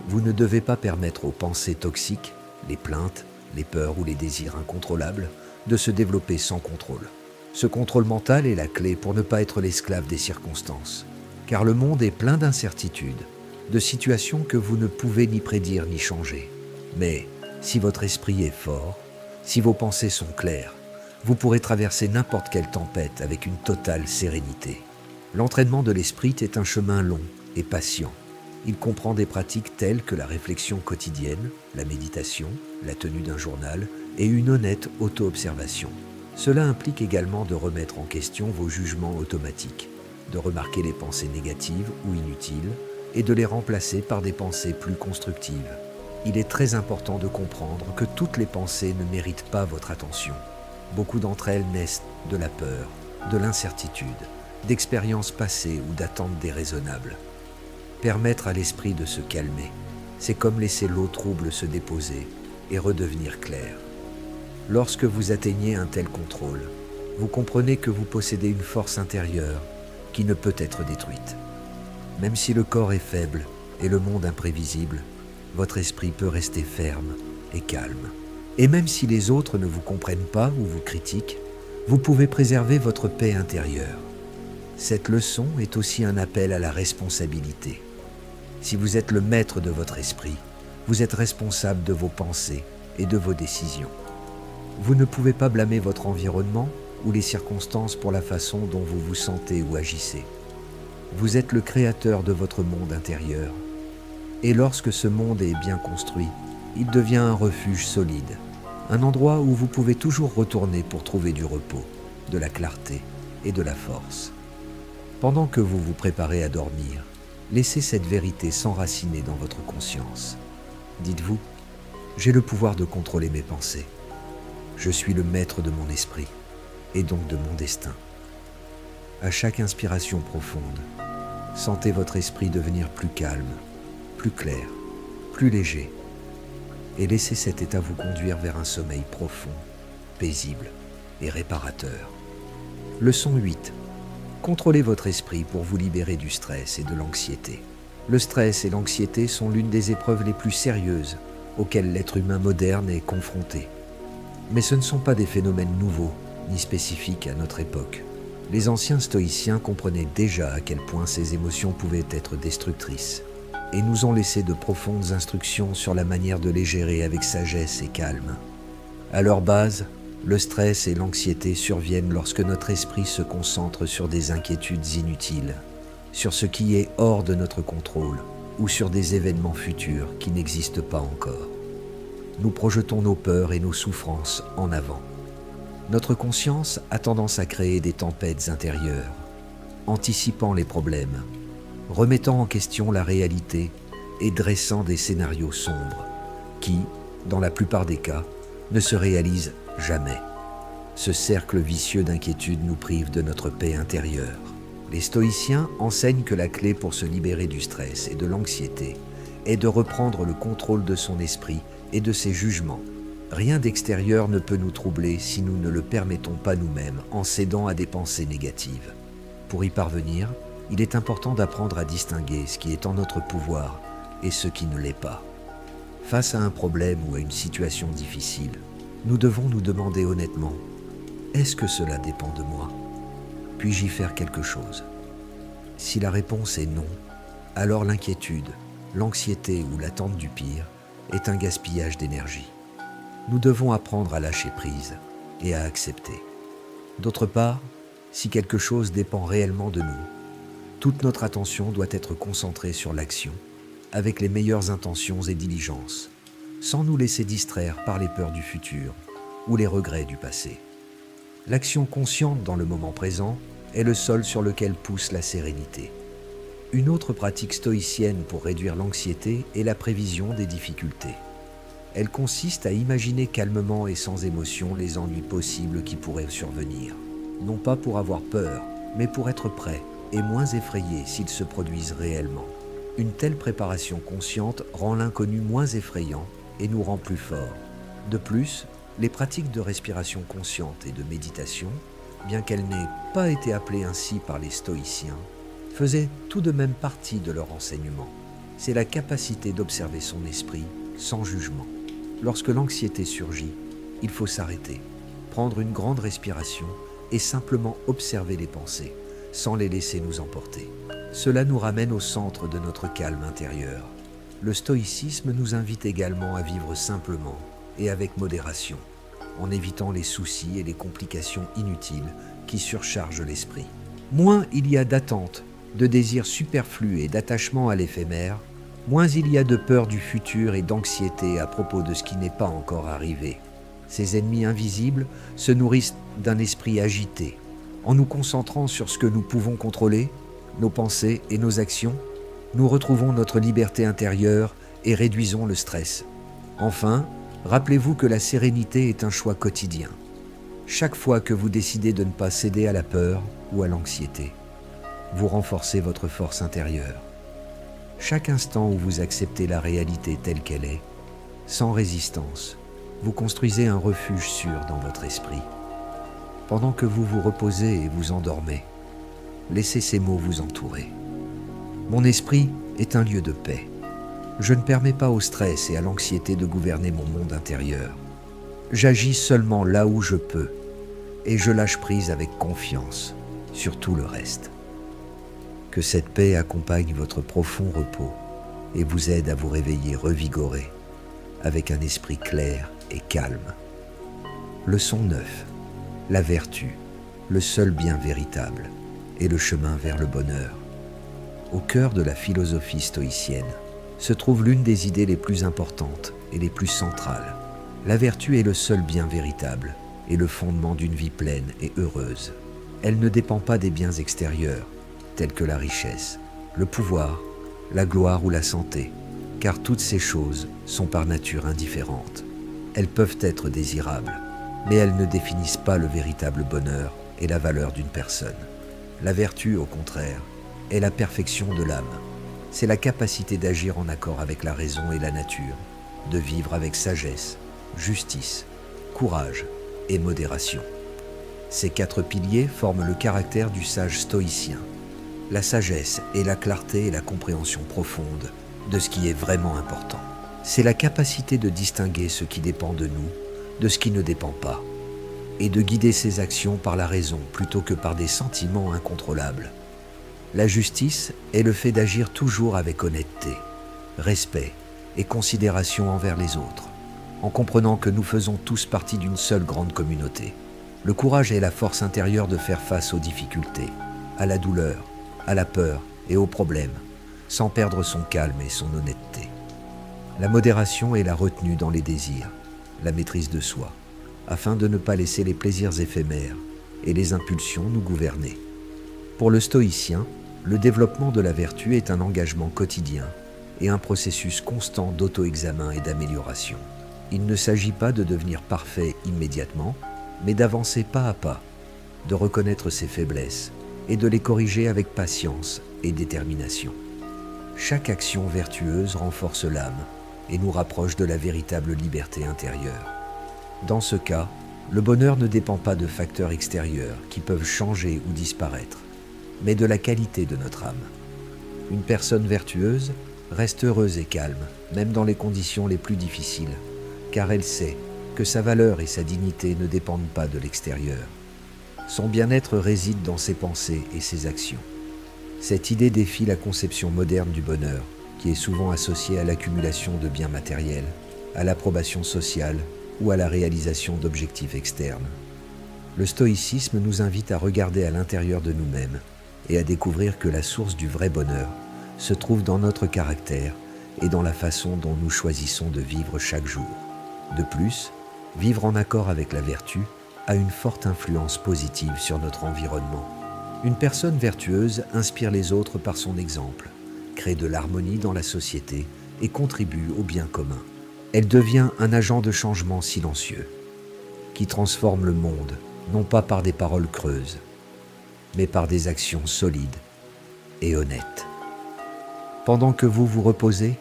Vous ne devez pas permettre aux pensées toxiques, les plaintes, les peurs ou les désirs incontrôlables, de se développer sans contrôle. Ce contrôle mental est la clé pour ne pas être l'esclave des circonstances, car le monde est plein d'incertitudes, de situations que vous ne pouvez ni prédire ni changer. Mais si votre esprit est fort, si vos pensées sont claires, vous pourrez traverser n'importe quelle tempête avec une totale sérénité. L'entraînement de l'esprit est un chemin long et patient. Il comprend des pratiques telles que la réflexion quotidienne, la méditation, la tenue d'un journal et une honnête auto-observation. Cela implique également de remettre en question vos jugements automatiques, de remarquer les pensées négatives ou inutiles et de les remplacer par des pensées plus constructives. Il est très important de comprendre que toutes les pensées ne méritent pas votre attention. Beaucoup d'entre elles naissent de la peur, de l'incertitude, d'expériences passées ou d'attentes déraisonnables. Permettre à l'esprit de se calmer, c'est comme laisser l'eau trouble se déposer et redevenir claire. Lorsque vous atteignez un tel contrôle, vous comprenez que vous possédez une force intérieure qui ne peut être détruite. Même si le corps est faible et le monde imprévisible, votre esprit peut rester ferme et calme. Et même si les autres ne vous comprennent pas ou vous critiquent, vous pouvez préserver votre paix intérieure. Cette leçon est aussi un appel à la responsabilité. Si vous êtes le maître de votre esprit, vous êtes responsable de vos pensées et de vos décisions. Vous ne pouvez pas blâmer votre environnement ou les circonstances pour la façon dont vous vous sentez ou agissez. Vous êtes le créateur de votre monde intérieur. Et lorsque ce monde est bien construit, il devient un refuge solide, un endroit où vous pouvez toujours retourner pour trouver du repos, de la clarté et de la force. Pendant que vous vous préparez à dormir, laissez cette vérité s'enraciner dans votre conscience. Dites-vous, j'ai le pouvoir de contrôler mes pensées. Je suis le maître de mon esprit et donc de mon destin. À chaque inspiration profonde, sentez votre esprit devenir plus calme, plus clair, plus léger, et laissez cet état vous conduire vers un sommeil profond, paisible et réparateur. Leçon 8. Contrôlez votre esprit pour vous libérer du stress et de l'anxiété. Le stress et l'anxiété sont l'une des épreuves les plus sérieuses auxquelles l'être humain moderne est confronté. Mais ce ne sont pas des phénomènes nouveaux ni spécifiques à notre époque. Les anciens stoïciens comprenaient déjà à quel point ces émotions pouvaient être destructrices et nous ont laissé de profondes instructions sur la manière de les gérer avec sagesse et calme. À leur base, le stress et l'anxiété surviennent lorsque notre esprit se concentre sur des inquiétudes inutiles, sur ce qui est hors de notre contrôle ou sur des événements futurs qui n'existent pas encore. Nous projetons nos peurs et nos souffrances en avant. Notre conscience a tendance à créer des tempêtes intérieures, anticipant les problèmes, remettant en question la réalité et dressant des scénarios sombres qui, dans la plupart des cas, ne se réalisent jamais. Ce cercle vicieux d'inquiétude nous prive de notre paix intérieure. Les stoïciens enseignent que la clé pour se libérer du stress et de l'anxiété est de reprendre le contrôle de son esprit et de ses jugements. Rien d'extérieur ne peut nous troubler si nous ne le permettons pas nous-mêmes en cédant à des pensées négatives. Pour y parvenir, il est important d'apprendre à distinguer ce qui est en notre pouvoir et ce qui ne l'est pas. Face à un problème ou à une situation difficile, nous devons nous demander honnêtement, est-ce que cela dépend de moi ? Puis-je y faire quelque chose ? Si la réponse est non, alors l'inquiétude, l'anxiété ou l'attente du pire est un gaspillage d'énergie. Nous devons apprendre à lâcher prise et à accepter. D'autre part, si quelque chose dépend réellement de nous, toute notre attention doit être concentrée sur l'action, avec les meilleures intentions et diligences. sans nous laisser distraire par les peurs du futur ou les regrets du passé. L'action consciente dans le moment présent est le sol sur lequel pousse la sérénité. Une autre pratique stoïcienne pour réduire l'anxiété est la prévision des difficultés. Elle consiste à imaginer calmement et sans émotion les ennuis possibles qui pourraient survenir, non pas pour avoir peur, mais pour être prêt et moins effrayé s'ils se produisent réellement. Une telle préparation consciente rend l'inconnu moins effrayant et nous rend plus forts. De plus, les pratiques de respiration consciente et de méditation, bien qu'elles n'aient pas été appelées ainsi par les stoïciens, faisaient tout de même partie de leur enseignement. C'est la capacité d'observer son esprit sans jugement. Lorsque l'anxiété surgit, il faut s'arrêter, prendre une grande respiration et simplement observer les pensées, sans les laisser nous emporter. Cela nous ramène au centre de notre calme intérieur. Le stoïcisme nous invite également à vivre simplement et avec modération, en évitant les soucis et les complications inutiles qui surchargent l'esprit. Moins il y a d'attentes, de désirs superflus et d'attachement à l'éphémère, moins il y a de peur du futur et d'anxiété à propos de ce qui n'est pas encore arrivé. Ces ennemis invisibles se nourrissent d'un esprit agité. En nous concentrant sur ce que nous pouvons contrôler, nos pensées et nos actions, nous retrouvons notre liberté intérieure et réduisons le stress. Enfin, rappelez-vous que la sérénité est un choix quotidien. Chaque fois que vous décidez de ne pas céder à la peur ou à l'anxiété, vous renforcez votre force intérieure. Chaque instant où vous acceptez la réalité telle qu'elle est, sans résistance, vous construisez un refuge sûr dans votre esprit. Pendant que vous vous reposez et vous endormez, laissez ces mots vous entourer. Mon esprit est un lieu de paix. Je ne permets pas au stress et à l'anxiété de gouverner mon monde intérieur. J'agis seulement là où je peux et je lâche prise avec confiance sur tout le reste. Que cette paix accompagne votre profond repos et vous aide à vous réveiller revigoré, avec un esprit clair et calme. Leçon 9. La vertu, le seul bien véritable, et le chemin vers le bonheur. Au cœur de la philosophie stoïcienne se trouve l'une des idées les plus importantes et les plus centrales. La vertu est le seul bien véritable et le fondement d'une vie pleine et heureuse. Elle ne dépend pas des biens extérieurs, tels que la richesse, le pouvoir, la gloire ou la santé, car toutes ces choses sont par nature indifférentes. Elles peuvent être désirables, mais elles ne définissent pas le véritable bonheur et la valeur d'une personne. La vertu, au contraire, est la perfection de l'âme. C'est la capacité d'agir en accord avec la raison et la nature, de vivre avec sagesse, justice, courage et modération. Ces 4 piliers forment le caractère du sage stoïcien. La sagesse est la clarté et la compréhension profonde de ce qui est vraiment important. C'est la capacité de distinguer ce qui dépend de nous de ce qui ne dépend pas, et de guider ses actions par la raison plutôt que par des sentiments incontrôlables. La justice est le fait d'agir toujours avec honnêteté, respect et considération envers les autres, en comprenant que nous faisons tous partie d'une seule grande communauté. Le courage est la force intérieure de faire face aux difficultés, à la douleur, à la peur et aux problèmes, sans perdre son calme et son honnêteté. La modération est la retenue dans les désirs, la maîtrise de soi, afin de ne pas laisser les plaisirs éphémères et les impulsions nous gouverner. Pour le stoïcien, le développement de la vertu est un engagement quotidien et un processus constant d'auto-examen et d'amélioration. Il ne s'agit pas de devenir parfait immédiatement, mais d'avancer pas à pas, de reconnaître ses faiblesses et de les corriger avec patience et détermination. Chaque action vertueuse renforce l'âme et nous rapproche de la véritable liberté intérieure. Dans ce cas, le bonheur ne dépend pas de facteurs extérieurs qui peuvent changer ou disparaître, mais de la qualité de notre âme. Une personne vertueuse reste heureuse et calme, même dans les conditions les plus difficiles, car elle sait que sa valeur et sa dignité ne dépendent pas de l'extérieur. Son bien-être réside dans ses pensées et ses actions. Cette idée défie la conception moderne du bonheur, qui est souvent associée à l'accumulation de biens matériels, à l'approbation sociale ou à la réalisation d'objectifs externes. Le stoïcisme nous invite à regarder à l'intérieur de nous-mêmes et à découvrir que la source du vrai bonheur se trouve dans notre caractère et dans la façon dont nous choisissons de vivre chaque jour. De plus, vivre en accord avec la vertu a une forte influence positive sur notre environnement. Une personne vertueuse inspire les autres par son exemple, crée de l'harmonie dans la société et contribue au bien commun. Elle devient un agent de changement silencieux, qui transforme le monde, non pas par des paroles creuses, mais par des actions solides et honnêtes. Pendant que vous vous reposez,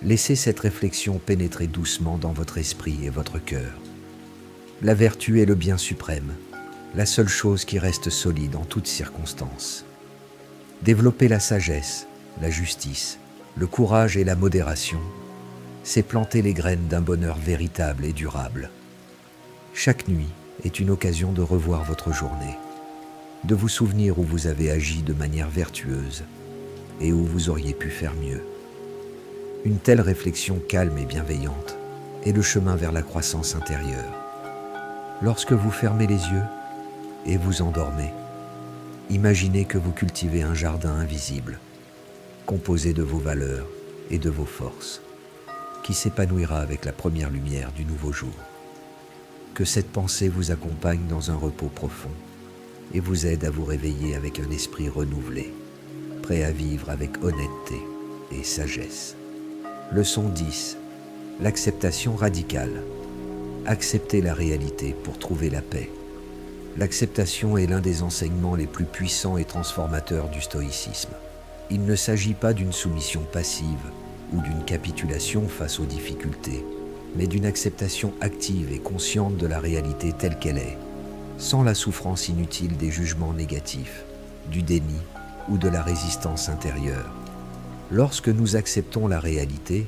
laissez cette réflexion pénétrer doucement dans votre esprit et votre cœur. La vertu est le bien suprême, la seule chose qui reste solide en toutes circonstances. Développer la sagesse, la justice, le courage et la modération, c'est planter les graines d'un bonheur véritable et durable. Chaque nuit est une occasion de revoir votre journée, de vous souvenir où vous avez agi de manière vertueuse et où vous auriez pu faire mieux. Une telle réflexion calme et bienveillante est le chemin vers la croissance intérieure. Lorsque vous fermez les yeux et vous endormez, imaginez que vous cultivez un jardin invisible, composé de vos valeurs et de vos forces, qui s'épanouira avec la première lumière du nouveau jour. Que cette pensée vous accompagne dans un repos profond et vous aide à vous réveiller avec un esprit renouvelé, prêt à vivre avec honnêteté et sagesse. Leçon 10. L'acceptation radicale. Accepter la réalité pour trouver la paix. L'acceptation est l'un des enseignements les plus puissants et transformateurs du stoïcisme. Il ne s'agit pas d'une soumission passive ou d'une capitulation face aux difficultés, mais d'une acceptation active et consciente de la réalité telle qu'elle est, sans la souffrance inutile des jugements négatifs, du déni ou de la résistance intérieure. Lorsque nous acceptons la réalité,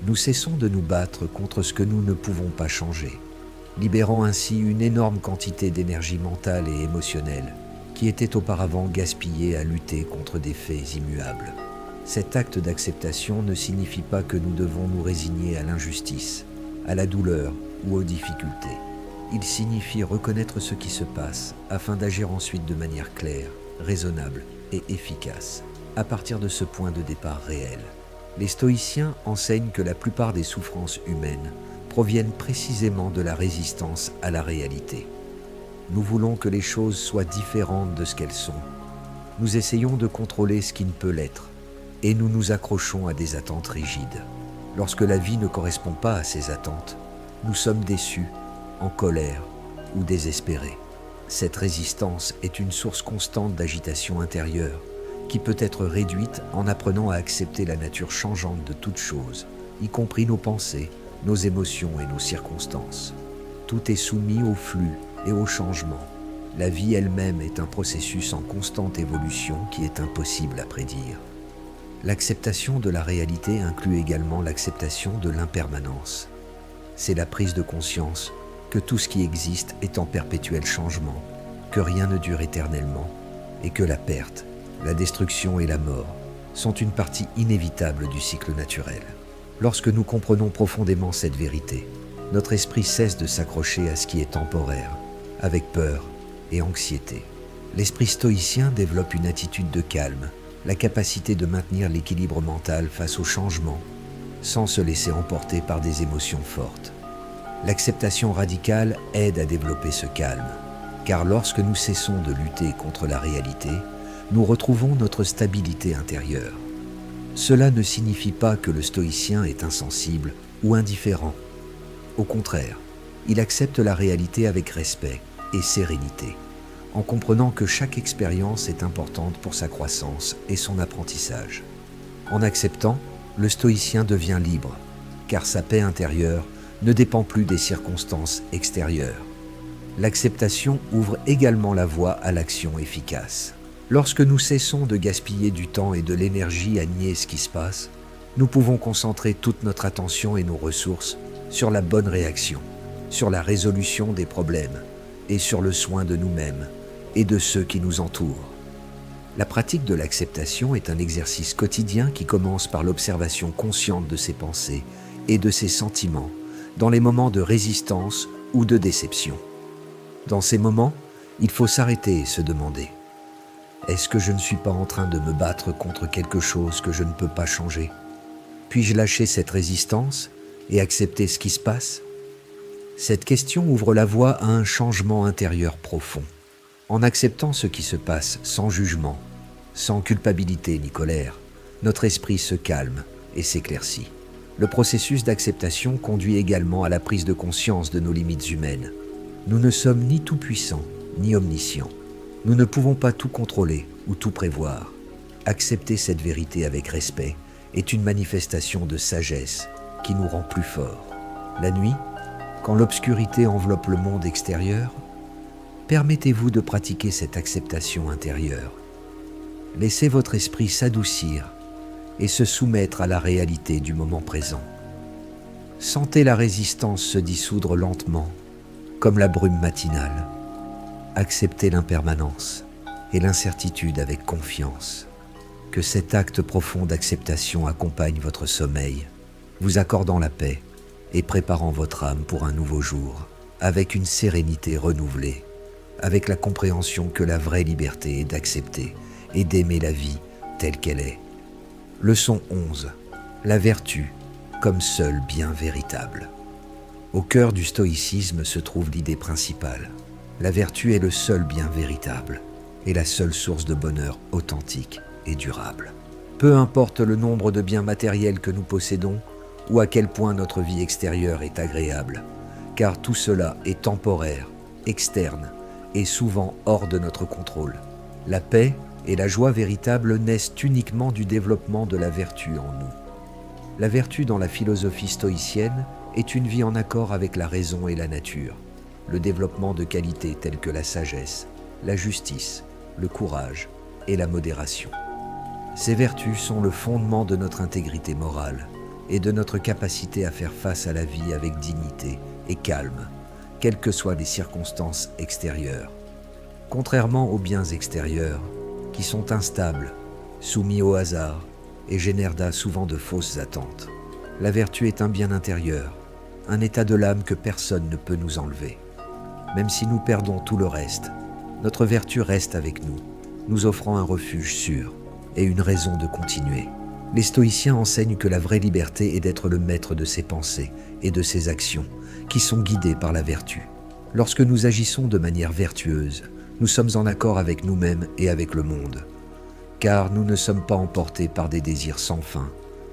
nous cessons de nous battre contre ce que nous ne pouvons pas changer, libérant ainsi une énorme quantité d'énergie mentale et émotionnelle qui était auparavant gaspillée à lutter contre des faits immuables. Cet acte d'acceptation ne signifie pas que nous devons nous résigner à l'injustice, à la douleur ou aux difficultés. Il signifie reconnaître ce qui se passe afin d'agir ensuite de manière claire, raisonnable et efficace, à partir de ce point de départ réel. Les stoïciens enseignent que la plupart des souffrances humaines proviennent précisément de la résistance à la réalité. Nous voulons que les choses soient différentes de ce qu'elles sont. Nous essayons de contrôler ce qui ne peut l'être, et nous nous accrochons à des attentes rigides. Lorsque la vie ne correspond pas à ces attentes, nous sommes déçus, en colère ou désespérés. Cette résistance est une source constante d'agitation intérieure qui peut être réduite en apprenant à accepter la nature changeante de toute chose, y compris nos pensées, nos émotions et nos circonstances. Tout est soumis au flux et au changement. La vie elle-même est un processus en constante évolution qui est impossible à prédire. L'acceptation de la réalité inclut également l'acceptation de l'impermanence. C'est la prise de conscience que tout ce qui existe est en perpétuel changement, que rien ne dure éternellement et que la perte, la destruction et la mort sont une partie inévitable du cycle naturel. Lorsque nous comprenons profondément cette vérité, notre esprit cesse de s'accrocher à ce qui est temporaire, avec peur et anxiété. L'esprit stoïcien développe une attitude de calme, la capacité de maintenir l'équilibre mental face aux changements, sans se laisser emporter par des émotions fortes. L'acceptation radicale aide à développer ce calme, car lorsque nous cessons de lutter contre la réalité, nous retrouvons notre stabilité intérieure. Cela ne signifie pas que le stoïcien est insensible ou indifférent. Au contraire, il accepte la réalité avec respect et sérénité, en comprenant que chaque expérience est importante pour sa croissance et son apprentissage. En acceptant, le stoïcien devient libre, car sa paix intérieure ne dépend plus des circonstances extérieures. L'acceptation ouvre également la voie à l'action efficace. Lorsque nous cessons de gaspiller du temps et de l'énergie à nier ce qui se passe, nous pouvons concentrer toute notre attention et nos ressources sur la bonne réaction, sur la résolution des problèmes et sur le soin de nous-mêmes et de ceux qui nous entourent. La pratique de l'acceptation est un exercice quotidien qui commence par l'observation consciente de ses pensées et de ses sentiments dans les moments de résistance ou de déception. Dans ces moments, il faut s'arrêter et se demander: est-ce que je ne suis pas en train de me battre contre quelque chose que je ne peux pas changer? Puis-je lâcher cette résistance et accepter ce qui se passe? Cette question ouvre la voie à un changement intérieur profond. En acceptant ce qui se passe sans jugement, sans culpabilité ni colère, notre esprit se calme et s'éclaircit. Le processus d'acceptation conduit également à la prise de conscience de nos limites humaines. Nous ne sommes ni tout-puissants, ni omniscients. Nous ne pouvons pas tout contrôler ou tout prévoir. Accepter cette vérité avec respect est une manifestation de sagesse qui nous rend plus forts. La nuit, quand l'obscurité enveloppe le monde extérieur, permettez-vous de pratiquer cette acceptation intérieure. Laissez votre esprit s'adoucir et se soumettre à la réalité du moment présent. Sentez la résistance se dissoudre lentement, comme la brume matinale. Acceptez l'impermanence et l'incertitude avec confiance. Que cet acte profond d'acceptation accompagne votre sommeil, vous accordant la paix et préparant votre âme pour un nouveau jour, avec une sérénité renouvelée, avec la compréhension que la vraie liberté est d'accepter et d'aimer la vie telle qu'elle est. Leçon 11. La vertu comme seul bien véritable. Au cœur du stoïcisme se trouve l'idée principale. La vertu est le seul bien véritable et la seule source de bonheur authentique et durable. Peu importe le nombre de biens matériels que nous possédons ou à quel point notre vie extérieure est agréable, car tout cela est temporaire, externe et souvent hors de notre contrôle. La paix et la joie véritable naissent uniquement du développement de la vertu en nous. La vertu dans la philosophie stoïcienne est une vie en accord avec la raison et la nature, le développement de qualités telles que la sagesse, la justice, le courage et la modération. Ces vertus sont le fondement de notre intégrité morale et de notre capacité à faire face à la vie avec dignité et calme, quelles que soient les circonstances extérieures. Contrairement aux biens extérieurs, qui sont instables, soumis au hasard et génèrent souvent de fausses attentes, la vertu est un bien intérieur, un état de l'âme que personne ne peut nous enlever. Même si nous perdons tout le reste, notre vertu reste avec nous, nous offrant un refuge sûr et une raison de continuer. Les stoïciens enseignent que la vraie liberté est d'être le maître de ses pensées et de ses actions, qui sont guidées par la vertu. Lorsque nous agissons de manière vertueuse, nous sommes en accord avec nous-mêmes et avec le monde, car nous ne sommes pas emportés par des désirs sans fin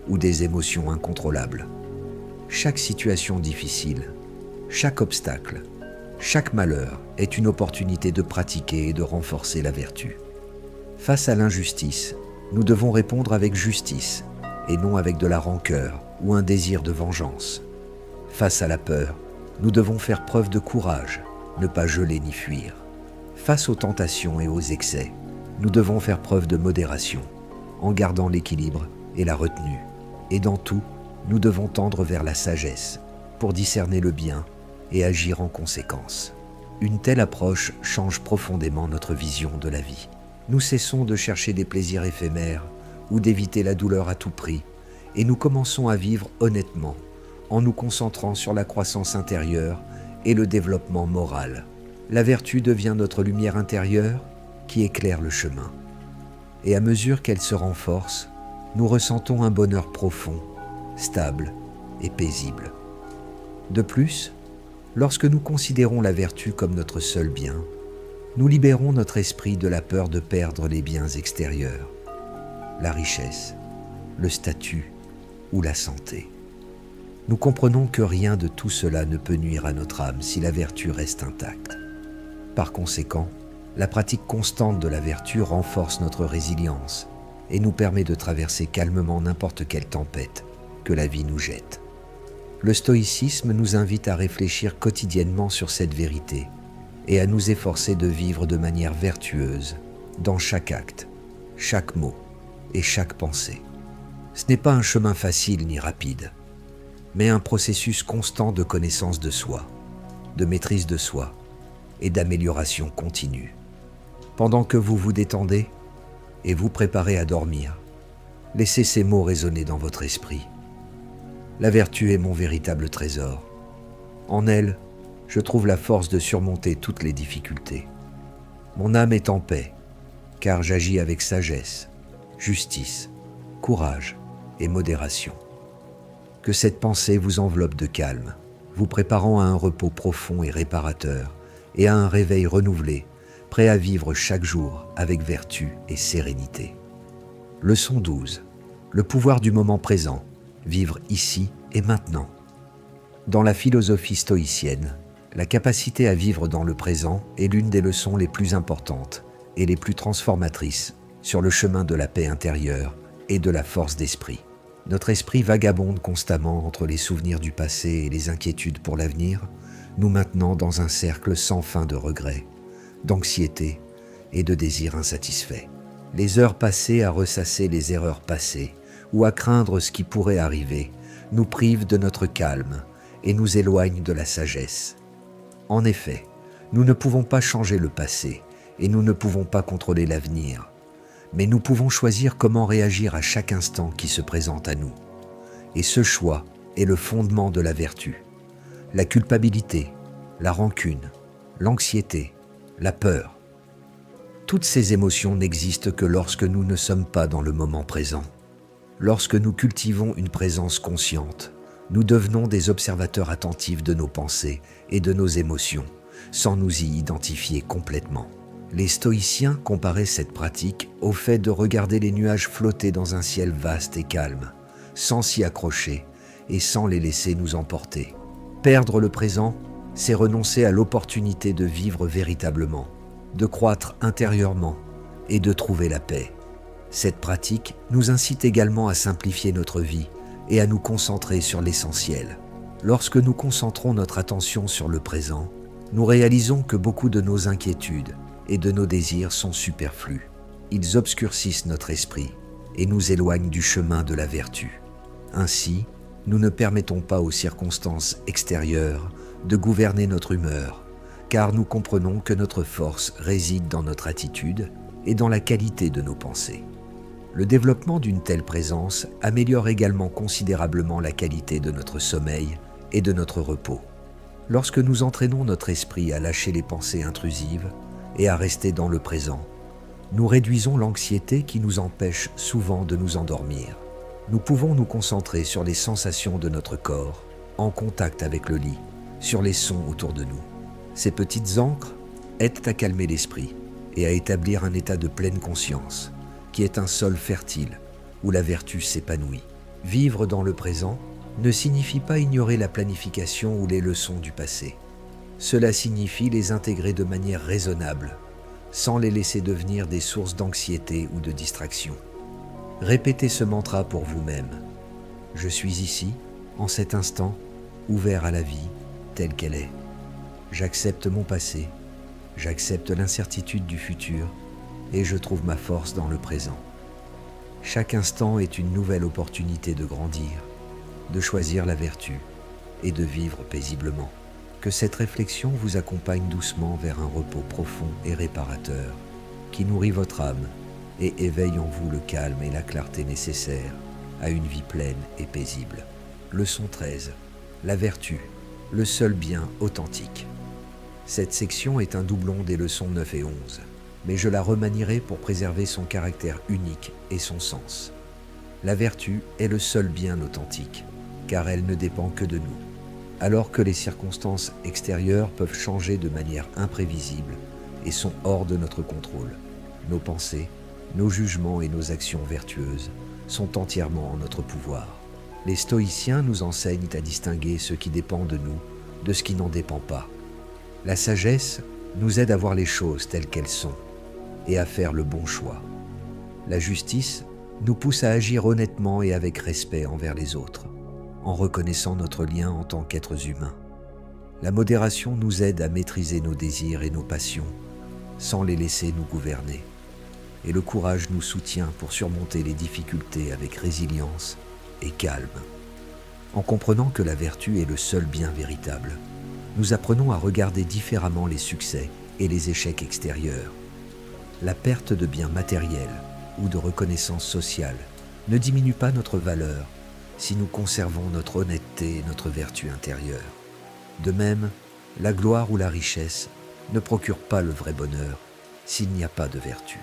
ou des émotions incontrôlables. Chaque situation difficile, chaque obstacle, chaque malheur est une opportunité de pratiquer et de renforcer la vertu. Face à l'injustice, nous devons répondre avec justice et non avec de la rancœur ou un désir de vengeance. Face à la peur, nous devons faire preuve de courage, ne pas geler ni fuir. Face aux tentations et aux excès, nous devons faire preuve de modération, en gardant l'équilibre et la retenue. Et dans tout, nous devons tendre vers la sagesse, pour discerner le bien et agir en conséquence. Une telle approche change profondément notre vision de la vie. Nous cessons de chercher des plaisirs éphémères ou d'éviter la douleur à tout prix, et nous commençons à vivre honnêtement, en nous concentrant sur la croissance intérieure et le développement moral. La vertu devient notre lumière intérieure qui éclaire le chemin. Et à mesure qu'elle se renforce, nous ressentons un bonheur profond, stable et paisible. De plus, lorsque nous considérons la vertu comme notre seul bien, nous libérons notre esprit de la peur de perdre les biens extérieurs, la richesse, le statut ou la santé. Nous comprenons que rien de tout cela ne peut nuire à notre âme si la vertu reste intacte. Par conséquent, la pratique constante de la vertu renforce notre résilience et nous permet de traverser calmement n'importe quelle tempête que la vie nous jette. Le stoïcisme nous invite à réfléchir quotidiennement sur cette vérité et à nous efforcer de vivre de manière vertueuse dans chaque acte, chaque mot et chaque pensée. Ce n'est pas un chemin facile ni rapide, mais un processus constant de connaissance de soi, de maîtrise de soi et d'amélioration continue. Pendant que vous vous détendez et vous préparez à dormir, laissez ces mots résonner dans votre esprit. La vertu est mon véritable trésor. En elle, je trouve la force de surmonter toutes les difficultés. Mon âme est en paix, car j'agis avec sagesse, justice, courage et modération. Que cette pensée vous enveloppe de calme, vous préparant à un repos profond et réparateur, et à un réveil renouvelé, prêt à vivre chaque jour avec vertu et sérénité. Leçon 12. Le pouvoir du moment présent, vivre ici et maintenant. Dans la philosophie stoïcienne, la capacité à vivre dans le présent est l'une des leçons les plus importantes et les plus transformatrices sur le chemin de la paix intérieure et de la force d'esprit. Notre esprit vagabonde constamment entre les souvenirs du passé et les inquiétudes pour l'avenir, nous maintenant dans un cercle sans fin de regrets, d'anxiété et de désirs insatisfaits. Les heures passées à ressasser les erreurs passées ou à craindre ce qui pourrait arriver nous privent de notre calme et nous éloignent de la sagesse. En effet, nous ne pouvons pas changer le passé et nous ne pouvons pas contrôler l'avenir, mais nous pouvons choisir comment réagir à chaque instant qui se présente à nous. Et ce choix est le fondement de la vertu. La culpabilité, la rancune, l'anxiété, la peur. Toutes ces émotions n'existent que lorsque nous ne sommes pas dans le moment présent. Lorsque nous cultivons une présence consciente, nous devenons des observateurs attentifs de nos pensées et de nos émotions, sans nous y identifier complètement. Les stoïciens comparaient cette pratique au fait de regarder les nuages flotter dans un ciel vaste et calme, sans s'y accrocher et sans les laisser nous emporter. Perdre le présent, c'est renoncer à l'opportunité de vivre véritablement, de croître intérieurement et de trouver la paix. Cette pratique nous incite également à simplifier notre vie et à nous concentrer sur l'essentiel. Lorsque nous concentrons notre attention sur le présent, nous réalisons que beaucoup de nos inquiétudes et de nos désirs sont superflus. Ils obscurcissent notre esprit et nous éloignent du chemin de la vertu. Ainsi, nous ne permettons pas aux circonstances extérieures de gouverner notre humeur, car nous comprenons que notre force réside dans notre attitude et dans la qualité de nos pensées. Le développement d'une telle présence améliore également considérablement la qualité de notre sommeil et de notre repos. Lorsque nous entraînons notre esprit à lâcher les pensées intrusives et à rester dans le présent, nous réduisons l'anxiété qui nous empêche souvent de nous endormir. Nous pouvons nous concentrer sur les sensations de notre corps, en contact avec le lit, sur les sons autour de nous. Ces petites ancres aident à calmer l'esprit et à établir un état de pleine conscience, qui est un sol fertile où la vertu s'épanouit. Vivre dans le présent ne signifie pas ignorer la planification ou les leçons du passé. Cela signifie les intégrer de manière raisonnable, sans les laisser devenir des sources d'anxiété ou de distraction. Répétez ce mantra pour vous-même. Je suis ici, en cet instant, ouvert à la vie telle qu'elle est. J'accepte mon passé, j'accepte l'incertitude du futur et je trouve ma force dans le présent. Chaque instant est une nouvelle opportunité de grandir, de choisir la vertu et de vivre paisiblement. Que cette réflexion vous accompagne doucement vers un repos profond et réparateur qui nourrit votre âme et éveille en vous le calme et la clarté nécessaires à une vie pleine et paisible. Leçon 13. La vertu, le seul bien authentique. Cette section est un doublon des leçons 9 et 11, mais je la remanierai pour préserver son caractère unique et son sens. La vertu est le seul bien authentique, car elle ne dépend que de nous. Alors que les circonstances extérieures peuvent changer de manière imprévisible et sont hors de notre contrôle, nos pensées, nos jugements et nos actions vertueuses sont entièrement en notre pouvoir. Les stoïciens nous enseignent à distinguer ce qui dépend de nous de ce qui n'en dépend pas. La sagesse nous aide à voir les choses telles qu'elles sont et à faire le bon choix. La justice nous pousse à agir honnêtement et avec respect envers les autres, en reconnaissant notre lien en tant qu'êtres humains. La modération nous aide à maîtriser nos désirs et nos passions, sans les laisser nous gouverner. Et le courage nous soutient pour surmonter les difficultés avec résilience et calme. En comprenant que la vertu est le seul bien véritable, nous apprenons à regarder différemment les succès et les échecs extérieurs. La perte de biens matériels ou de reconnaissance sociale ne diminue pas notre valeur si nous conservons notre honnêteté et notre vertu intérieure. De même, la gloire ou la richesse ne procurent pas le vrai bonheur s'il n'y a pas de vertu.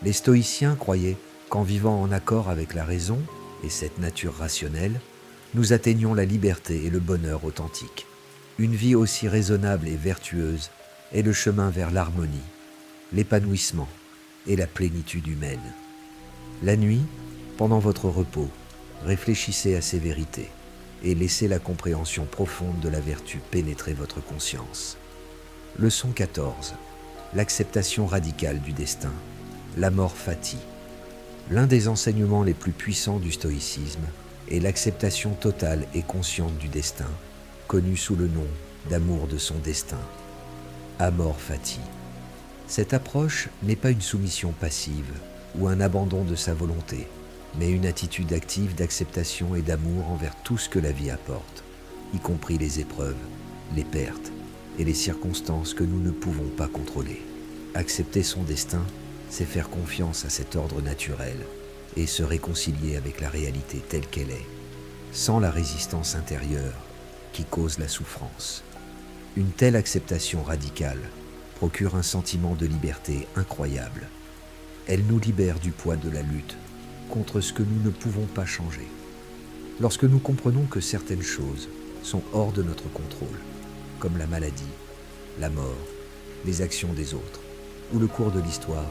Les stoïciens croyaient qu'en vivant en accord avec la raison et cette nature rationnelle, nous atteignons la liberté et le bonheur authentique. Une vie aussi raisonnable et vertueuse est le chemin vers l'harmonie, l'épanouissement et la plénitude humaine. La nuit, pendant votre repos, réfléchissez à ces vérités et laissez la compréhension profonde de la vertu pénétrer votre conscience. Leçon 14. L'acceptation radicale du destin, l'amor fati. L'un des enseignements les plus puissants du stoïcisme est l'acceptation totale et consciente du destin, connu sous le nom d'amour de son destin, amor fati. Cette approche n'est pas une soumission passive ou un abandon de sa volonté, mais une attitude active d'acceptation et d'amour envers tout ce que la vie apporte, y compris les épreuves, les pertes et les circonstances que nous ne pouvons pas contrôler. Accepter son destin, c'est faire confiance à cet ordre naturel et se réconcilier avec la réalité telle qu'elle est, sans la résistance intérieure qui cause la souffrance. Une telle acceptation radicale procure un sentiment de liberté incroyable. Elle nous libère du poids de la lutte contre ce que nous ne pouvons pas changer. Lorsque nous comprenons que certaines choses sont hors de notre contrôle, comme la maladie, la mort, les actions des autres ou le cours de l'histoire,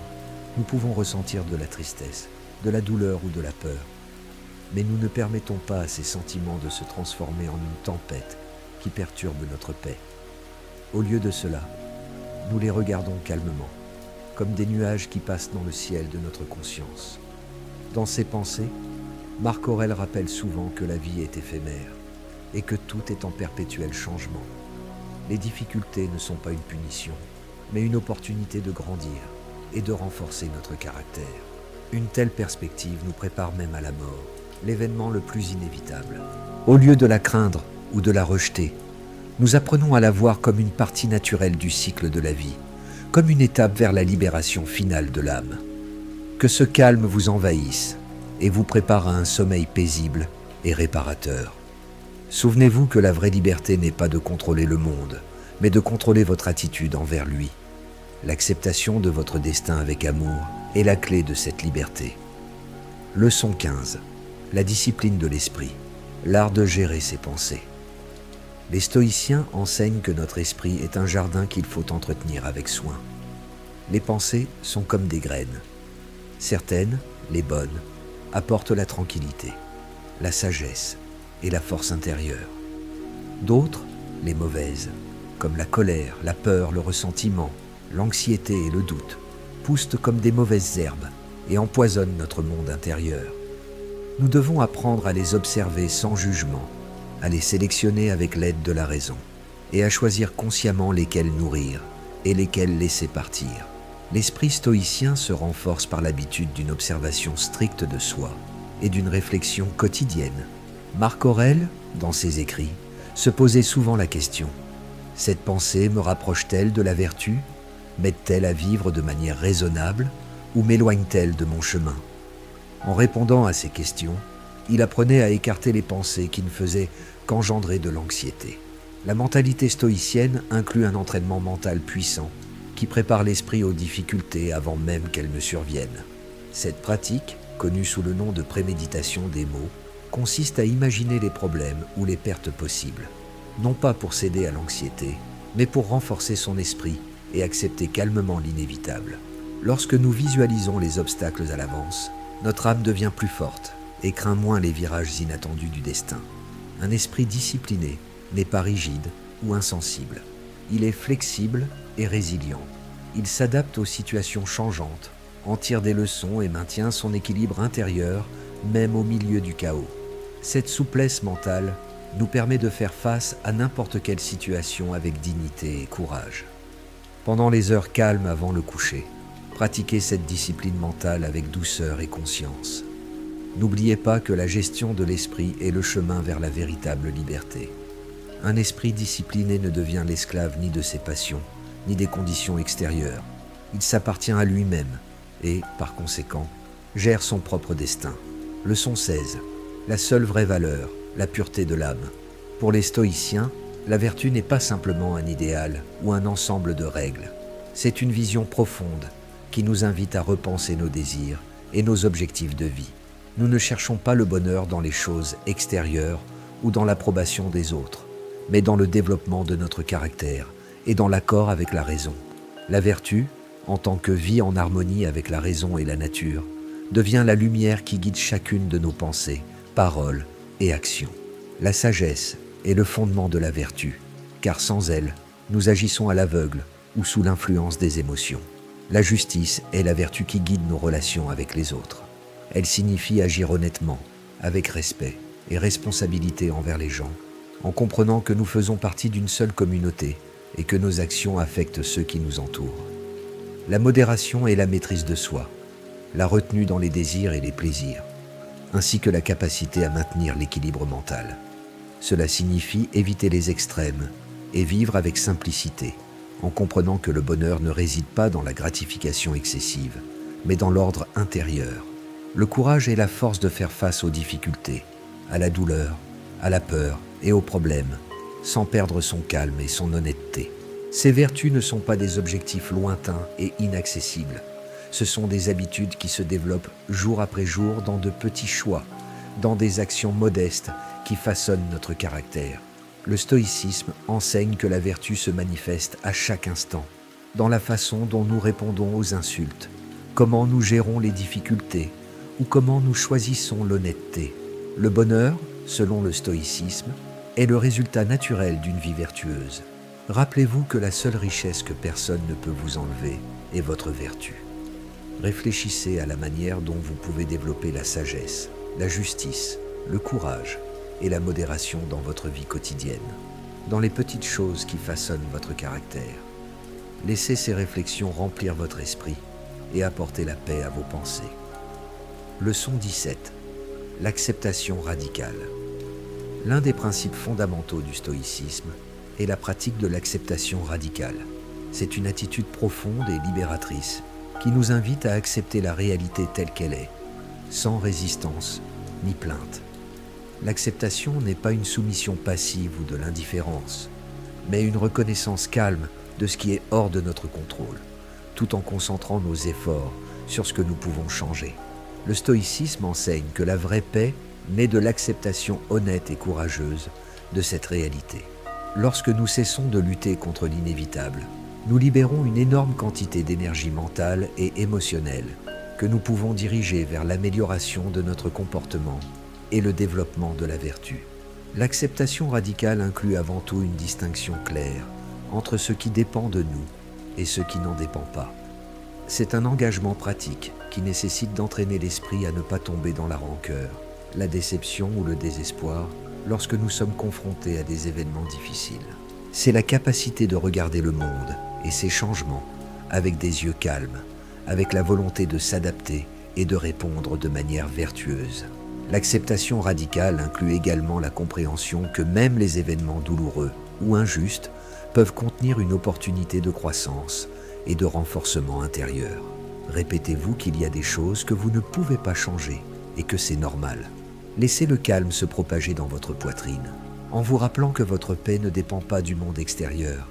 nous pouvons ressentir de la tristesse, de la douleur ou de la peur. Mais nous ne permettons pas à ces sentiments de se transformer en une tempête qui perturbe notre paix. Au lieu de cela, nous les regardons calmement, comme des nuages qui passent dans le ciel de notre conscience. Dans ses pensées, Marc Aurèle rappelle souvent que la vie est éphémère et que tout est en perpétuel changement. Les difficultés ne sont pas une punition, mais une opportunité de grandir et de renforcer notre caractère. Une telle perspective nous prépare même à la mort, l'événement le plus inévitable. Au lieu de la craindre ou de la rejeter, nous apprenons à la voir comme une partie naturelle du cycle de la vie, comme une étape vers la libération finale de l'âme. Que ce calme vous envahisse et vous prépare à un sommeil paisible et réparateur. Souvenez-vous que la vraie liberté n'est pas de contrôler le monde, mais de contrôler votre attitude envers lui. L'acceptation de votre destin avec amour est la clé de cette liberté. Leçon 15. La discipline de l'esprit, l'art de gérer ses pensées. Les stoïciens enseignent que notre esprit est un jardin qu'il faut entretenir avec soin. Les pensées sont comme des graines. Certaines, les bonnes, apportent la tranquillité, la sagesse et la force intérieure. D'autres, les mauvaises, comme la colère, la peur, le ressentiment, l'anxiété et le doute, poussent comme des mauvaises herbes et empoisonnent notre monde intérieur. Nous devons apprendre à les observer sans jugement, à les sélectionner avec l'aide de la raison et à choisir consciemment lesquels nourrir et lesquels laisser partir. L'esprit stoïcien se renforce par l'habitude d'une observation stricte de soi et d'une réflexion quotidienne. Marc Aurèle, dans ses écrits, se posait souvent la question : cette pensée me rapproche-t-elle de la vertu ? M'aide-t-elle à vivre de manière raisonnable ou m'éloigne-t-elle de mon chemin ? En répondant à ces questions, il apprenait à écarter les pensées qui ne faisaient qu'engendrer de l'anxiété. La mentalité stoïcienne inclut un entraînement mental puissant qui prépare l'esprit aux difficultés avant même qu'elles ne surviennent. Cette pratique, connue sous le nom de préméditation des mots, consiste à imaginer les problèmes ou les pertes possibles, non pas pour céder à l'anxiété, mais pour renforcer son esprit et accepter calmement l'inévitable. Lorsque nous visualisons les obstacles à l'avance, notre âme devient plus forte et craint moins les virages inattendus du destin. Un esprit discipliné n'est pas rigide ou insensible. Il est flexible et résilient. Il s'adapte aux situations changeantes, en tire des leçons et maintient son équilibre intérieur, même au milieu du chaos. Cette souplesse mentale nous permet de faire face à n'importe quelle situation avec dignité et courage. Pendant les heures calmes avant le coucher, pratiquez cette discipline mentale avec douceur et conscience. N'oubliez pas que la gestion de l'esprit est le chemin vers la véritable liberté. Un esprit discipliné ne devient l'esclave ni de ses passions, ni des conditions extérieures. Il s'appartient à lui-même et, par conséquent, gère son propre destin. Leçon 16. La seule vraie valeur, la pureté de l'âme. Pour les stoïciens, la vertu n'est pas simplement un idéal ou un ensemble de règles. C'est une vision profonde qui nous invite à repenser nos désirs et nos objectifs de vie. Nous ne cherchons pas le bonheur dans les choses extérieures ou dans l'approbation des autres, mais dans le développement de notre caractère et dans l'accord avec la raison. La vertu, en tant que vie en harmonie avec la raison et la nature, devient la lumière qui guide chacune de nos pensées, paroles et actions. La sagesse est le fondement de la vertu, car sans elle, nous agissons à l'aveugle ou sous l'influence des émotions. La justice est la vertu qui guide nos relations avec les autres. Elle signifie agir honnêtement, avec respect et responsabilité envers les gens, en comprenant que nous faisons partie d'une seule communauté et que nos actions affectent ceux qui nous entourent. La modération est la maîtrise de soi, la retenue dans les désirs et les plaisirs, ainsi que la capacité à maintenir l'équilibre mental. Cela signifie éviter les extrêmes et vivre avec simplicité, en comprenant que le bonheur ne réside pas dans la gratification excessive, mais dans l'ordre intérieur. Le courage est la force de faire face aux difficultés, à la douleur, à la peur et aux problèmes, sans perdre son calme et son honnêteté. Ces vertus ne sont pas des objectifs lointains et inaccessibles. Ce sont des habitudes qui se développent jour après jour dans de petits choix, dans des actions modestes qui façonnent notre caractère. Le stoïcisme enseigne que la vertu se manifeste à chaque instant, dans la façon dont nous répondons aux insultes, comment nous gérons les difficultés ou comment nous choisissons l'honnêteté. Le bonheur, selon le stoïcisme, est le résultat naturel d'une vie vertueuse. Rappelez-vous que la seule richesse que personne ne peut vous enlever est votre vertu. Réfléchissez à la manière dont vous pouvez développer la sagesse, la justice, le courage et la modération dans votre vie quotidienne, dans les petites choses qui façonnent votre caractère. Laissez ces réflexions remplir votre esprit et apporter la paix à vos pensées. Leçon 17. L'acceptation radicale. L'un des principes fondamentaux du stoïcisme est la pratique de l'acceptation radicale. C'est une attitude profonde et libératrice qui nous invite à accepter la réalité telle qu'elle est, sans résistance ni plainte. L'acceptation n'est pas une soumission passive ou de l'indifférence, mais une reconnaissance calme de ce qui est hors de notre contrôle, tout en concentrant nos efforts sur ce que nous pouvons changer. Le stoïcisme enseigne que la vraie paix naît de l'acceptation honnête et courageuse de cette réalité. Lorsque nous cessons de lutter contre l'inévitable, nous libérons une énorme quantité d'énergie mentale et émotionnelle que nous pouvons diriger vers l'amélioration de notre comportement et le développement de la vertu. L'acceptation radicale inclut avant tout une distinction claire entre ce qui dépend de nous et ce qui n'en dépend pas. C'est un engagement pratique qui nécessite d'entraîner l'esprit à ne pas tomber dans la rancœur, la déception ou le désespoir lorsque nous sommes confrontés à des événements difficiles. C'est la capacité de regarder le monde et ses changements avec des yeux calmes, avec la volonté de s'adapter et de répondre de manière vertueuse. L'acceptation radicale inclut également la compréhension que même les événements douloureux ou injustes peuvent contenir une opportunité de croissance et de renforcement intérieur. Répétez-vous qu'il y a des choses que vous ne pouvez pas changer et que c'est normal. Laissez le calme se propager dans votre poitrine, en vous rappelant que votre paix ne dépend pas du monde extérieur,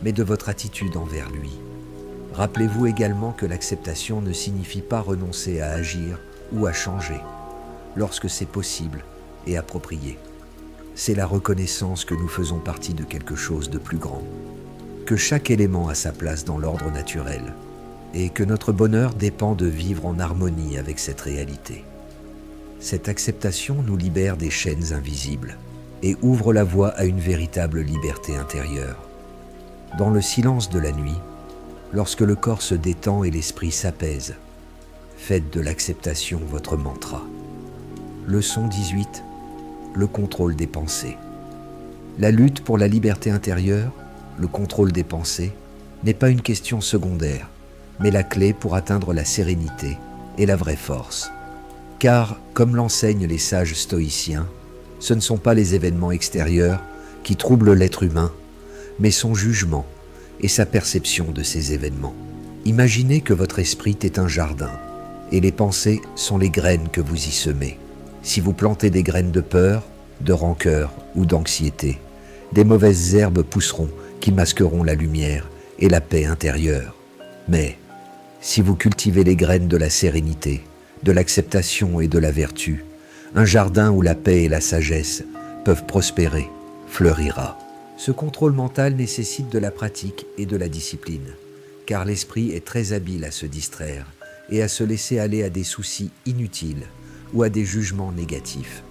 mais de votre attitude envers lui. Rappelez-vous également que l'acceptation ne signifie pas renoncer à agir ou à changer, lorsque c'est possible et approprié. C'est la reconnaissance que nous faisons partie de quelque chose de plus grand, que chaque élément a sa place dans l'ordre naturel, et que notre bonheur dépend de vivre en harmonie avec cette réalité. Cette acceptation nous libère des chaînes invisibles et ouvre la voie à une véritable liberté intérieure. Dans le silence de la nuit, lorsque le corps se détend et l'esprit s'apaise, faites de l'acceptation votre mantra. Leçon 18. Le contrôle des pensées. La lutte pour la liberté intérieure, le contrôle des pensées, n'est pas une question secondaire, mais la clé pour atteindre la sérénité et la vraie force. Car, comme l'enseignent les sages stoïciens, ce ne sont pas les événements extérieurs qui troublent l'être humain, mais son jugement et sa perception de ces événements. Imaginez que votre esprit est un jardin, et les pensées sont les graines que vous y semez. Si vous plantez des graines de peur, de rancœur ou d'anxiété, des mauvaises herbes pousseront qui masqueront la lumière et la paix intérieure. Mais, si vous cultivez les graines de la sérénité, de l'acceptation et de la vertu, un jardin où la paix et la sagesse peuvent prospérer, fleurira. Ce contrôle mental nécessite de la pratique et de la discipline, car l'esprit est très habile à se distraire et à se laisser aller à des soucis inutiles ou à des jugements négatifs.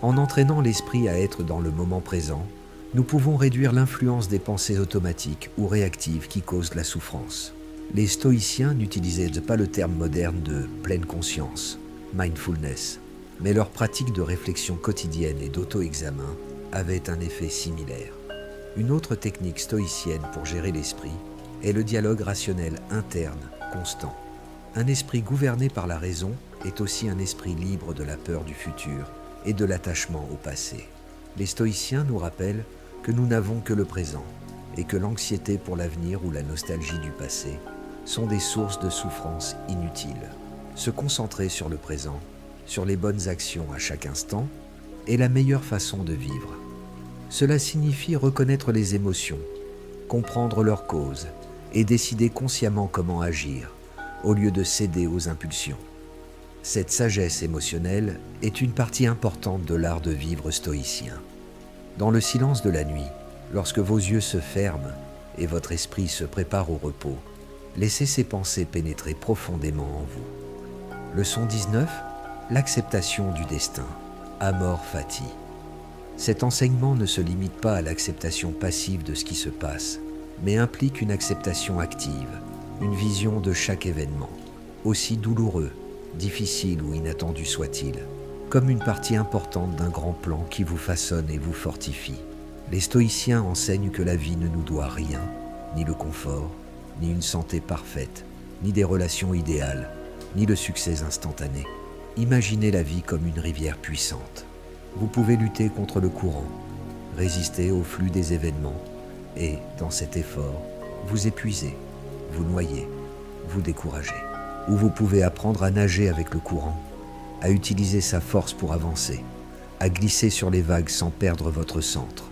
En entraînant l'esprit à être dans le moment présent, nous pouvons réduire l'influence des pensées automatiques ou réactives qui causent la souffrance. Les stoïciens n'utilisaient pas le terme moderne de pleine conscience, mindfulness, mais leur pratique de réflexion quotidienne et d'auto-examen avait un effet similaire. Une autre technique stoïcienne pour gérer l'esprit est le dialogue rationnel interne constant. Un esprit gouverné par la raison est aussi un esprit libre de la peur du futur et de l'attachement au passé. Les stoïciens nous rappellent que nous n'avons que le présent et que l'anxiété pour l'avenir ou la nostalgie du passé sont des sources de souffrance inutiles. Se concentrer sur le présent, sur les bonnes actions à chaque instant, est la meilleure façon de vivre. Cela signifie reconnaître les émotions, comprendre leurs causes et décider consciemment comment agir, au lieu de céder aux impulsions. Cette sagesse émotionnelle est une partie importante de l'art de vivre stoïcien. Dans le silence de la nuit, lorsque vos yeux se ferment et votre esprit se prépare au repos, laissez ces pensées pénétrer profondément en vous. Leçon 19, l'acceptation du destin, amor fati. Cet enseignement ne se limite pas à l'acceptation passive de ce qui se passe, mais implique une acceptation active, une vision de chaque événement, aussi douloureux, difficile ou inattendu soit-il, comme une partie importante d'un grand plan qui vous façonne et vous fortifie. Les stoïciens enseignent que la vie ne nous doit rien, ni le confort, ni une santé parfaite, ni des relations idéales, ni le succès instantané. Imaginez la vie comme une rivière puissante. Vous pouvez lutter contre le courant, résister au flux des événements et, dans cet effort, vous épuiser, vous noyer, vous décourager. Ou vous pouvez apprendre à nager avec le courant, à utiliser sa force pour avancer, à glisser sur les vagues sans perdre votre centre.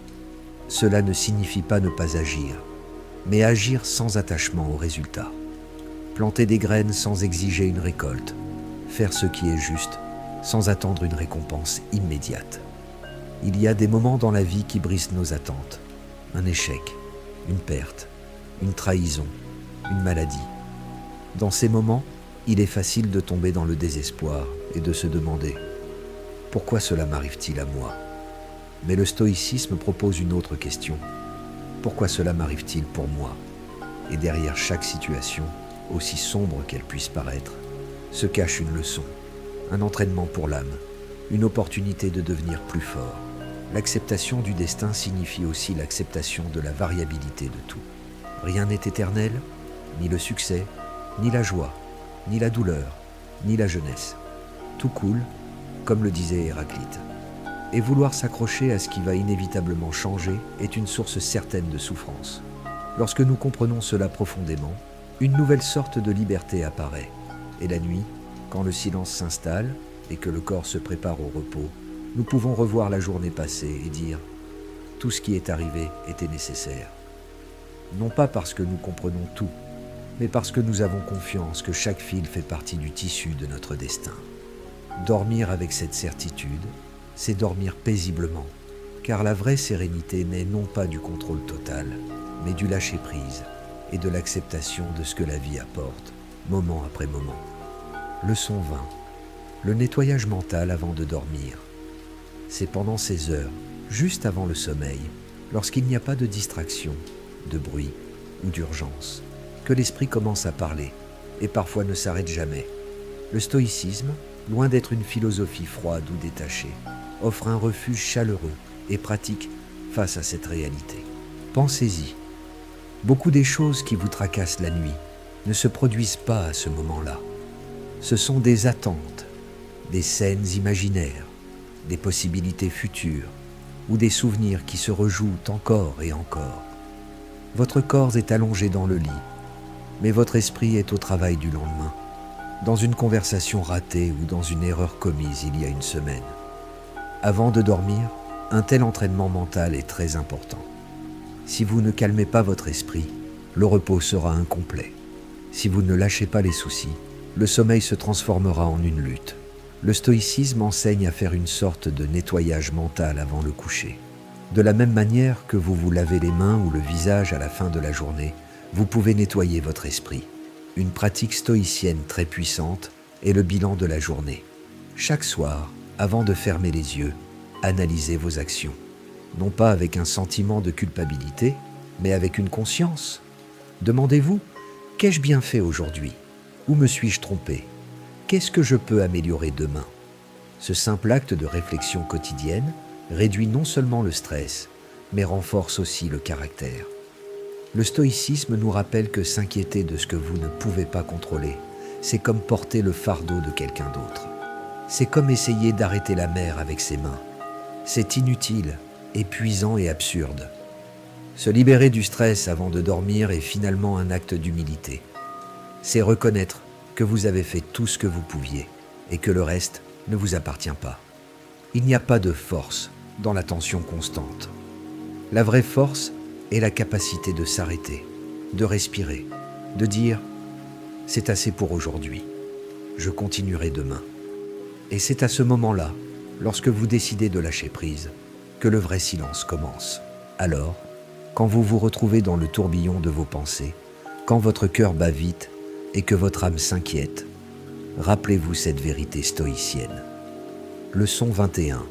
Cela ne signifie pas ne pas agir, mais agir sans attachement au résultat. Planter des graines sans exiger une récolte, faire ce qui est juste sans attendre une récompense immédiate. Il y a des moments dans la vie qui brisent nos attentes. Un échec, une perte, une trahison, une maladie. Dans ces moments, il est facile de tomber dans le désespoir et de se demander « Pourquoi cela m'arrive-t-il à moi ?» Mais le stoïcisme propose une autre question. Pourquoi cela m'arrive-t-il pour moi ? Et derrière chaque situation, aussi sombre qu'elle puisse paraître, se cache une leçon, un entraînement pour l'âme, une opportunité de devenir plus fort. L'acceptation du destin signifie aussi l'acceptation de la variabilité de tout. Rien n'est éternel, ni le succès, ni la joie, ni la douleur, ni la jeunesse. Tout coule, comme le disait Héraclite. Et vouloir s'accrocher à ce qui va inévitablement changer est une source certaine de souffrance. Lorsque nous comprenons cela profondément, une nouvelle sorte de liberté apparaît. Et la nuit, quand le silence s'installe et que le corps se prépare au repos, nous pouvons revoir la journée passée et dire « Tout ce qui est arrivé était nécessaire ». Non pas parce que nous comprenons tout, mais parce que nous avons confiance que chaque fil fait partie du tissu de notre destin. Dormir avec cette certitude, c'est dormir paisiblement, car la vraie sérénité n'est non pas du contrôle total, mais du lâcher-prise et de l'acceptation de ce que la vie apporte, moment après moment. Leçon 20. Le nettoyage mental avant de dormir. C'est pendant ces heures, juste avant le sommeil, lorsqu'il n'y a pas de distraction, de bruit ou d'urgence, que l'esprit commence à parler, et parfois ne s'arrête jamais. Le stoïcisme, loin d'être une philosophie froide ou détachée, offre un refuge chaleureux et pratique face à cette réalité. Pensez-y. Beaucoup des choses qui vous tracassent la nuit ne se produisent pas à ce moment-là. Ce sont des attentes, des scènes imaginaires, des possibilités futures ou des souvenirs qui se rejouent encore et encore. Votre corps est allongé dans le lit, mais votre esprit est au travail du lendemain, dans une conversation ratée ou dans une erreur commise il y a une semaine. Avant de dormir, un tel entraînement mental est très important. Si vous ne calmez pas votre esprit, le repos sera incomplet. Si vous ne lâchez pas les soucis, le sommeil se transformera en une lutte. Le stoïcisme enseigne à faire une sorte de nettoyage mental avant le coucher. De la même manière que vous vous lavez les mains ou le visage à la fin de la journée, vous pouvez nettoyer votre esprit. Une pratique stoïcienne très puissante est le bilan de la journée. Chaque soir, avant de fermer les yeux, analysez vos actions. Non pas avec un sentiment de culpabilité, mais avec une conscience. Demandez-vous, qu'ai-je bien fait aujourd'hui? Où me suis-je trompé? Qu'est-ce que je peux améliorer demain? Ce simple acte de réflexion quotidienne réduit non seulement le stress, mais renforce aussi le caractère. Le stoïcisme nous rappelle que s'inquiéter de ce que vous ne pouvez pas contrôler, c'est comme porter le fardeau de quelqu'un d'autre. C'est comme essayer d'arrêter la mer avec ses mains. C'est inutile, épuisant et absurde. Se libérer du stress avant de dormir est finalement un acte d'humilité. C'est reconnaître que vous avez fait tout ce que vous pouviez et que le reste ne vous appartient pas. Il n'y a pas de force dans la tension constante. La vraie force est la capacité de s'arrêter, de respirer, de dire « c'est assez pour aujourd'hui, je continuerai demain ». Et c'est à ce moment-là, lorsque vous décidez de lâcher prise, que le vrai silence commence. Alors, quand vous vous retrouvez dans le tourbillon de vos pensées, quand votre cœur bat vite et que votre âme s'inquiète, rappelez-vous cette vérité stoïcienne. Leçon 21.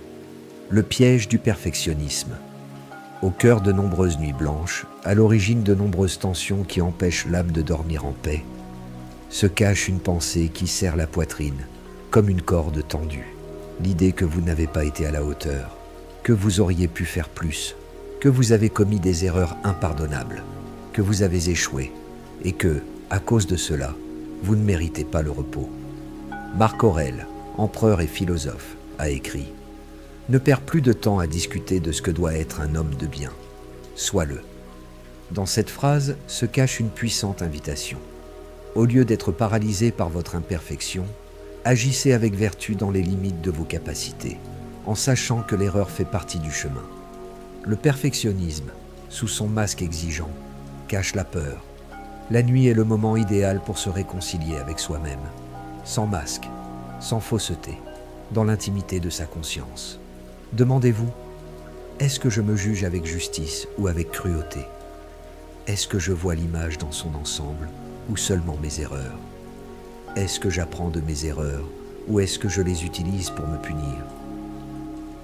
Le piège du perfectionnisme. Au cœur de nombreuses nuits blanches, à l'origine de nombreuses tensions qui empêchent l'âme de dormir en paix, se cache une pensée qui serre la poitrine, comme une corde tendue. L'idée que vous n'avez pas été à la hauteur, que vous auriez pu faire plus, que vous avez commis des erreurs impardonnables, que vous avez échoué, et que, à cause de cela, vous ne méritez pas le repos. Marc Aurèle, empereur et philosophe, a écrit « Ne perds plus de temps à discuter de ce que doit être un homme de bien. Sois-le ». Dans cette phrase se cache une puissante invitation. Au lieu d'être paralysé par votre imperfection, agissez avec vertu dans les limites de vos capacités, en sachant que l'erreur fait partie du chemin. Le perfectionnisme, sous son masque exigeant, cache la peur. La nuit est le moment idéal pour se réconcilier avec soi-même, sans masque, sans fausseté, dans l'intimité de sa conscience. Demandez-vous, est-ce que je me juge avec justice ou avec cruauté? Est-ce que je vois l'image dans son ensemble ou seulement mes erreurs? Est-ce que j'apprends de mes erreurs ou est-ce que je les utilise pour me punir?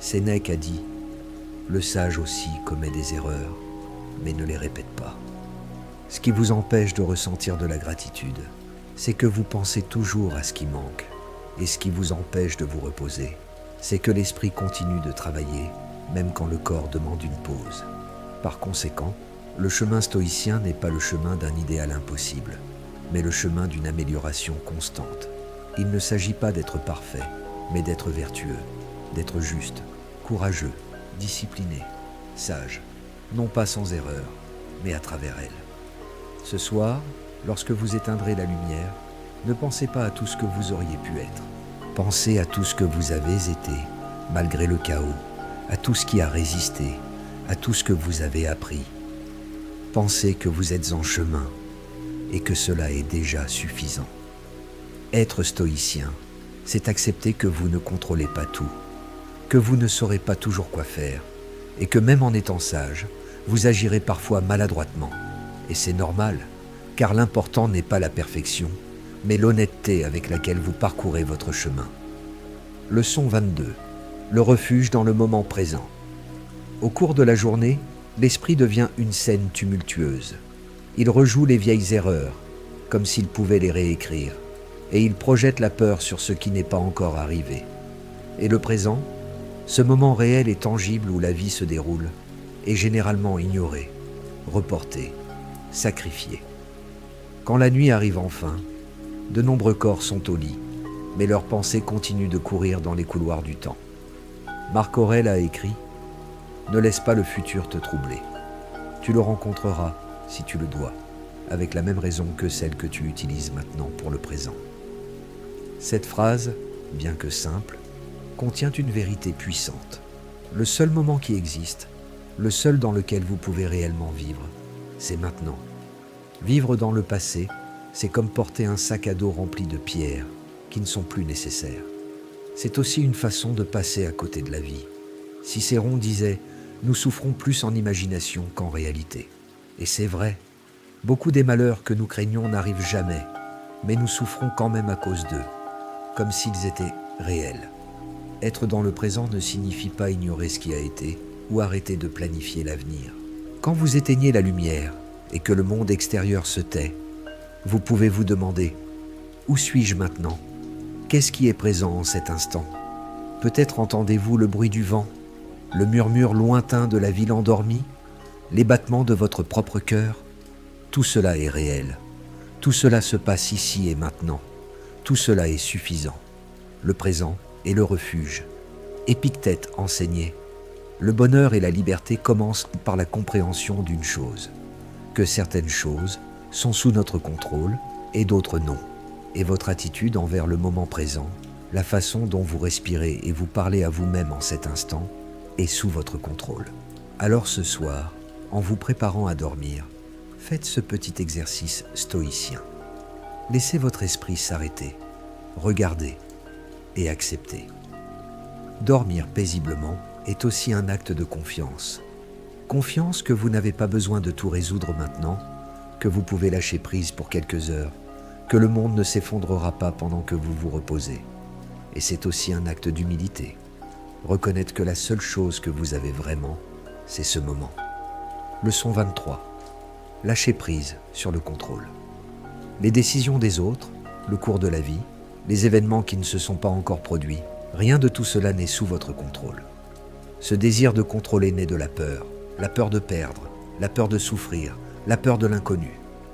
Sénèque a dit « Le sage aussi commet des erreurs, mais ne les répète pas ». Ce qui vous empêche de ressentir de la gratitude, c'est que vous pensez toujours à ce qui manque. Et ce qui vous empêche de vous reposer, c'est que l'esprit continue de travailler, même quand le corps demande une pause. Par conséquent, le chemin stoïcien n'est pas le chemin d'un idéal impossible, mais le chemin d'une amélioration constante. Il ne s'agit pas d'être parfait, mais d'être vertueux, d'être juste, courageux, discipliné, sage, non pas sans erreur, mais à travers elle. Ce soir, lorsque vous éteindrez la lumière, ne pensez pas à tout ce que vous auriez pu être. Pensez à tout ce que vous avez été, malgré le chaos, à tout ce qui a résisté, à tout ce que vous avez appris. Pensez que vous êtes en chemin et que cela est déjà suffisant. Être stoïcien, c'est accepter que vous ne contrôlez pas tout, que vous ne saurez pas toujours quoi faire, et que même en étant sage, vous agirez parfois maladroitement. Et c'est normal, car l'important n'est pas la perfection, mais l'honnêteté avec laquelle vous parcourez votre chemin. Leçon 22. Le refuge dans le moment présent. Au cours de la journée, l'esprit devient une scène tumultueuse. Il rejoue les vieilles erreurs, comme s'il pouvait les réécrire, et il projette la peur sur ce qui n'est pas encore arrivé. Et le présent, ce moment réel et tangible où la vie se déroule, est généralement ignoré, reporté, sacrifié. Quand la nuit arrive enfin, de nombreux corps sont au lit, mais leurs pensées continuent de courir dans les couloirs du temps. Marc Aurèle a écrit « Ne laisse pas le futur te troubler. Tu le rencontreras, si tu le dois, avec la même raison que celle que tu utilises maintenant pour le présent. » Cette phrase, bien que simple, contient une vérité puissante. Le seul moment qui existe, le seul dans lequel vous pouvez réellement vivre, c'est maintenant. Vivre dans le passé, c'est comme porter un sac à dos rempli de pierres qui ne sont plus nécessaires. C'est aussi une façon de passer à côté de la vie. Cicéron disait « Nous souffrons plus en imagination qu'en réalité ». Et c'est vrai, beaucoup des malheurs que nous craignons n'arrivent jamais, mais nous souffrons quand même à cause d'eux, comme s'ils étaient réels. Être dans le présent ne signifie pas ignorer ce qui a été ou arrêter de planifier l'avenir. Quand vous éteignez la lumière et que le monde extérieur se tait, vous pouvez vous demander « Où suis-je maintenant ? Qu'est-ce qui est présent en cet instant ?» Peut-être entendez-vous le bruit du vent, le murmure lointain de la ville endormie, les battements de votre propre cœur. Tout cela est réel. Tout cela se passe ici et maintenant. Tout cela est suffisant. Le présent est le refuge. Épictète enseignait « Le bonheur et la liberté commencent par la compréhension d'une chose, que certaines choses sont sous notre contrôle et d'autres non. Et votre attitude envers le moment présent, la façon dont vous respirez et vous parlez à vous-même en cet instant, est sous votre contrôle. Alors ce soir, en vous préparant à dormir, faites ce petit exercice stoïcien. Laissez votre esprit s'arrêter, regardez et accepter. Dormir paisiblement est aussi un acte de confiance. Confiance que vous n'avez pas besoin de tout résoudre maintenant, que vous pouvez lâcher prise pour quelques heures, que le monde ne s'effondrera pas pendant que vous vous reposez. Et c'est aussi un acte d'humilité. Reconnaître que la seule chose que vous avez vraiment, c'est ce moment. Leçon 23. Lâcher prise sur le contrôle. Les décisions des autres, le cours de la vie, les événements qui ne se sont pas encore produits, rien de tout cela n'est sous votre contrôle. Ce désir de contrôler naît de la peur de perdre, la peur de souffrir, la peur de l'inconnu.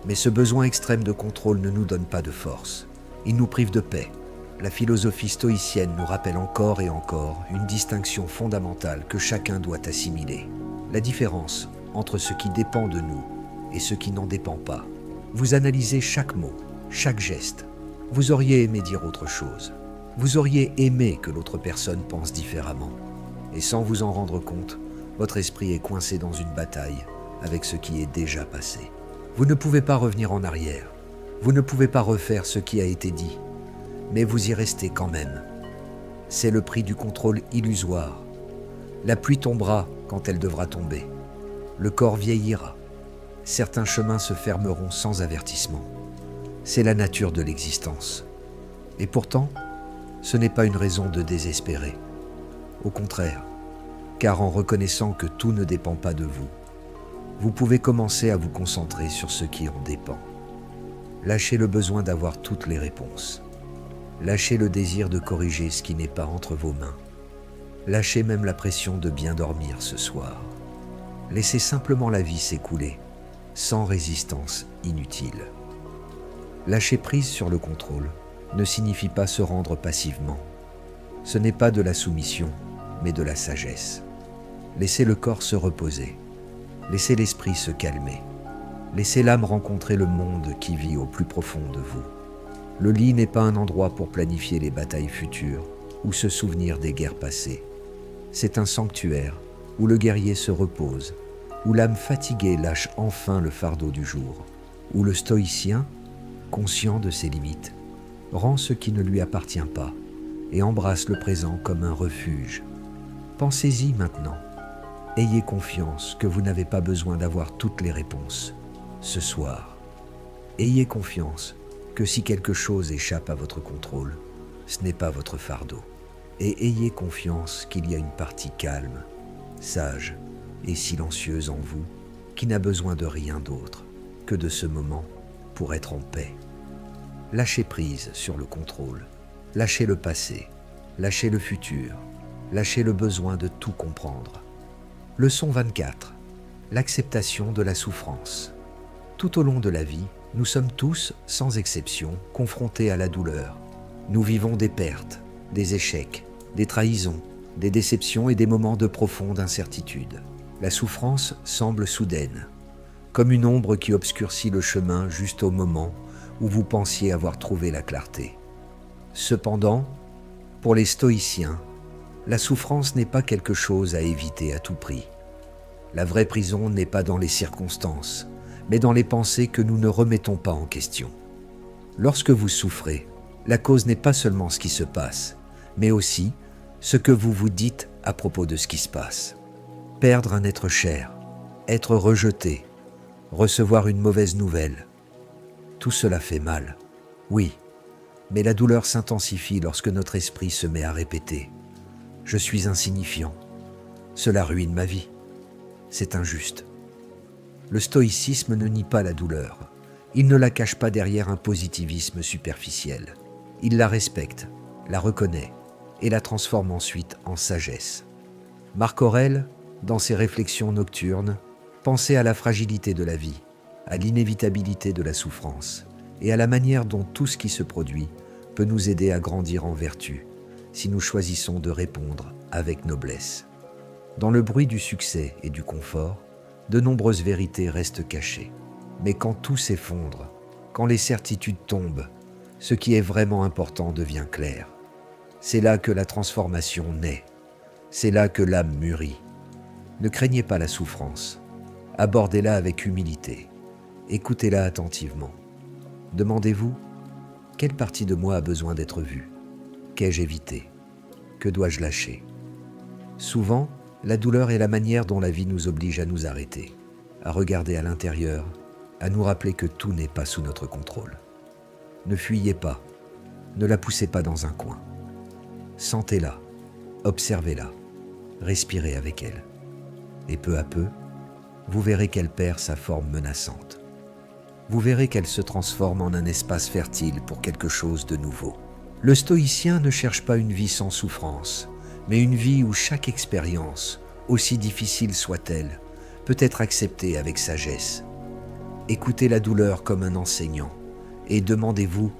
Mais ce besoin extrême de contrôle ne nous donne pas de force. Il nous prive de paix. La philosophie stoïcienne nous rappelle encore et encore une distinction fondamentale que chacun doit assimiler. La différence entre ce qui dépend de nous et ce qui n'en dépend pas. Vous analysez chaque mot, chaque geste. Vous auriez aimé dire autre chose. Vous auriez aimé que l'autre personne pense différemment. Et sans vous en rendre compte, votre esprit est coincé dans une bataille avec ce qui est déjà passé. Vous ne pouvez pas revenir en arrière. Vous ne pouvez pas refaire ce qui a été dit. Mais vous y restez quand même. C'est le prix du contrôle illusoire. La pluie tombera quand elle devra tomber. Le corps vieillira. Certains chemins se fermeront sans avertissement. C'est la nature de l'existence. Et pourtant, ce n'est pas une raison de désespérer. Au contraire, car en reconnaissant que tout ne dépend pas de vous, vous pouvez commencer à vous concentrer sur ce qui en dépend. Lâchez le besoin d'avoir toutes les réponses. Lâchez le désir de corriger ce qui n'est pas entre vos mains. Lâchez même la pression de bien dormir ce soir. Laissez simplement la vie s'écouler, sans résistance inutile. Lâcher prise sur le contrôle ne signifie pas se rendre passivement. Ce n'est pas de la soumission, mais de la sagesse. Laissez le corps se reposer. Laissez l'esprit se calmer. Laissez l'âme rencontrer le monde qui vit au plus profond de vous. Le lit n'est pas un endroit pour planifier les batailles futures ou se souvenir des guerres passées. C'est un sanctuaire où le guerrier se repose, où l'âme fatiguée lâche enfin le fardeau du jour, où le stoïcien, conscient de ses limites, rend ce qui ne lui appartient pas et embrasse le présent comme un refuge. Pensez-y maintenant. Ayez confiance que vous n'avez pas besoin d'avoir toutes les réponses ce soir. Ayez confiance que si quelque chose échappe à votre contrôle, ce n'est pas votre fardeau. Et ayez confiance qu'il y a une partie calme, sage et silencieuse en vous qui n'a besoin de rien d'autre que de ce moment pour être en paix. Lâchez prise sur le contrôle, lâchez le passé, lâchez le futur, lâchez le besoin de tout comprendre. Leçon 24. L'acceptation de la souffrance. Tout au long de la vie, nous sommes tous, sans exception, confrontés à la douleur. Nous vivons des pertes, des échecs, des trahisons, des déceptions et des moments de profonde incertitude. La souffrance semble soudaine, comme une ombre qui obscurcit le chemin juste au moment où vous pensiez avoir trouvé la clarté. Cependant, pour les stoïciens, la souffrance n'est pas quelque chose à éviter à tout prix. La vraie prison n'est pas dans les circonstances, mais dans les pensées que nous ne remettons pas en question. Lorsque vous souffrez, la cause n'est pas seulement ce qui se passe, mais aussi ce que vous vous dites à propos de ce qui se passe. Perdre un être cher, être rejeté, recevoir une mauvaise nouvelle, tout cela fait mal, oui, mais la douleur s'intensifie lorsque notre esprit se met à répéter « Je suis insignifiant, cela ruine ma vie, c'est injuste ». Le stoïcisme ne nie pas la douleur, il ne la cache pas derrière un positivisme superficiel. Il la respecte, la reconnaît et la transforme ensuite en sagesse. Marc Aurèle, dans ses réflexions nocturnes, pensait à la fragilité de la vie, à l'inévitabilité de la souffrance et à la manière dont tout ce qui se produit peut nous aider à grandir en vertu si nous choisissons de répondre avec noblesse. Dans le bruit du succès et du confort, de nombreuses vérités restent cachées. Mais quand tout s'effondre, quand les certitudes tombent, ce qui est vraiment important devient clair. C'est là que la transformation naît. C'est là que l'âme mûrit. Ne craignez pas la souffrance. Abordez-la avec humilité. Écoutez-la attentivement. Demandez-vous, quelle partie de moi a besoin d'être vue? Qu'ai-je évité? Que dois-je lâcher? Souvent, la douleur est la manière dont la vie nous oblige à nous arrêter, à regarder à l'intérieur, à nous rappeler que tout n'est pas sous notre contrôle. Ne fuyez pas, ne la poussez pas dans un coin. Sentez-la, observez-la, respirez avec elle. Et peu à peu, vous verrez qu'elle perd sa forme menaçante. Vous verrez qu'elle se transforme en un espace fertile pour quelque chose de nouveau. Le stoïcien ne cherche pas une vie sans souffrance, mais une vie où chaque expérience, aussi difficile soit-elle, peut être acceptée avec sagesse. Écoutez la douleur comme un enseignant et demandez-vous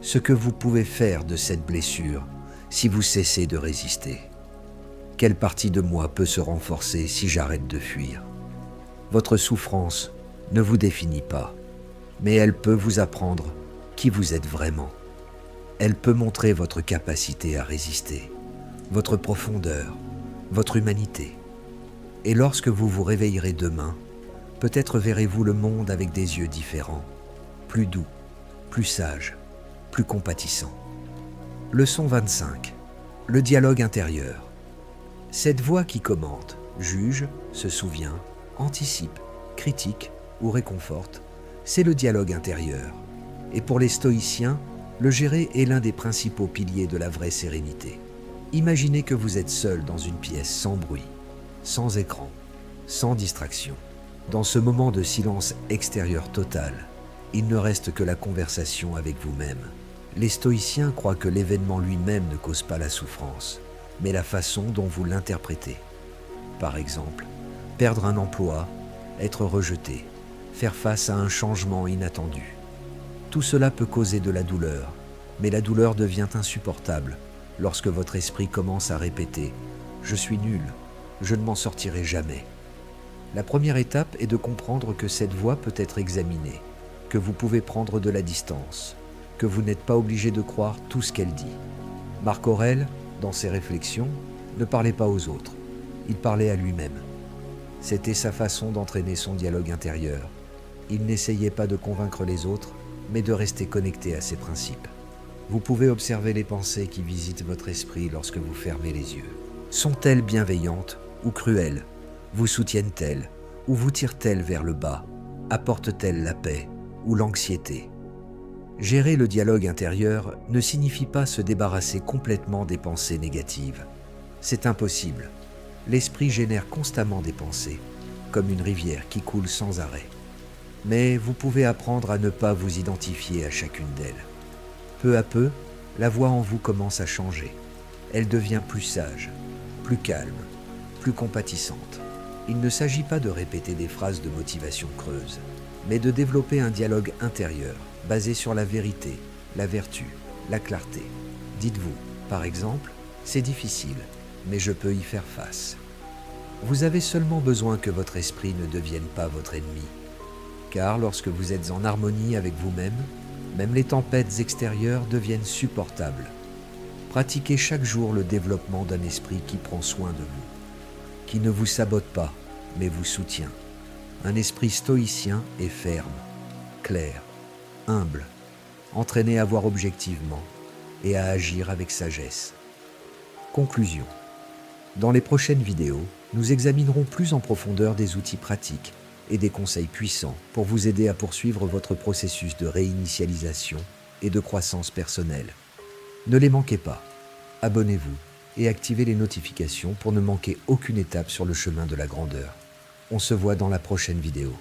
ce que vous pouvez faire de cette blessure si vous cessez de résister. Quelle partie de moi peut se renforcer si j'arrête de fuir? Votre souffrance ne vous définit pas, mais elle peut vous apprendre qui vous êtes vraiment. Elle peut montrer votre capacité à résister, votre profondeur, votre humanité. Et lorsque vous vous réveillerez demain, peut-être verrez-vous le monde avec des yeux différents, plus doux, plus sages, plus compatissants. Leçon 25. Le dialogue intérieur. Cette voix qui commente, juge, se souvient, anticipe, critique ou réconforte, c'est le dialogue intérieur. Et pour les stoïciens, le gérer est l'un des principaux piliers de la vraie sérénité. Imaginez que vous êtes seul dans une pièce sans bruit, sans écran, sans distraction. Dans ce moment de silence extérieur total, il ne reste que la conversation avec vous-même. Les stoïciens croient que l'événement lui-même ne cause pas la souffrance, mais la façon dont vous l'interprétez. Par exemple, perdre un emploi, être rejeté, faire face à un changement inattendu. Tout cela peut causer de la douleur, mais la douleur devient insupportable lorsque votre esprit commence à répéter « Je suis nul, je ne m'en sortirai jamais ». La première étape est de comprendre que cette voix peut être examinée, que vous pouvez prendre de la distance, que vous n'êtes pas obligé de croire tout ce qu'elle dit. Marc Aurèle, dans ses réflexions, ne parlait pas aux autres, il parlait à lui-même. C'était sa façon d'entraîner son dialogue intérieur. Il n'essayait pas de convaincre les autres, mais de rester connecté à ses principes. Vous pouvez observer les pensées qui visitent votre esprit lorsque vous fermez les yeux. Sont-elles bienveillantes ou cruelles? Vous soutiennent-elles ou vous tirent-elles vers le bas? Apportent-elles la paix ou l'anxiété? Gérer le dialogue intérieur ne signifie pas se débarrasser complètement des pensées négatives. C'est impossible. L'esprit génère constamment des pensées, comme une rivière qui coule sans arrêt. Mais vous pouvez apprendre à ne pas vous identifier à chacune d'elles. Peu à peu, la voix en vous commence à changer. Elle devient plus sage, plus calme, plus compatissante. Il ne s'agit pas de répéter des phrases de motivation creuse, mais de développer un dialogue intérieur basé sur la vérité, la vertu, la clarté. Dites-vous, par exemple, c'est difficile, mais je peux y faire face. Vous avez seulement besoin que votre esprit ne devienne pas votre ennemi. Car lorsque vous êtes en harmonie avec vous-même, même les tempêtes extérieures deviennent supportables. Pratiquez chaque jour le développement d'un esprit qui prend soin de vous, qui ne vous sabote pas, mais vous soutient. Un esprit stoïcien est ferme, clair, humble, entraîné à voir objectivement et à agir avec sagesse. Conclusion. Dans les prochaines vidéos, nous examinerons plus en profondeur des outils pratiques et des conseils puissants pour vous aider à poursuivre votre processus de réinitialisation et de croissance personnelle. Ne les manquez pas. Abonnez-vous et activez les notifications pour ne manquer aucune étape sur le chemin de la grandeur. On se voit dans la prochaine vidéo.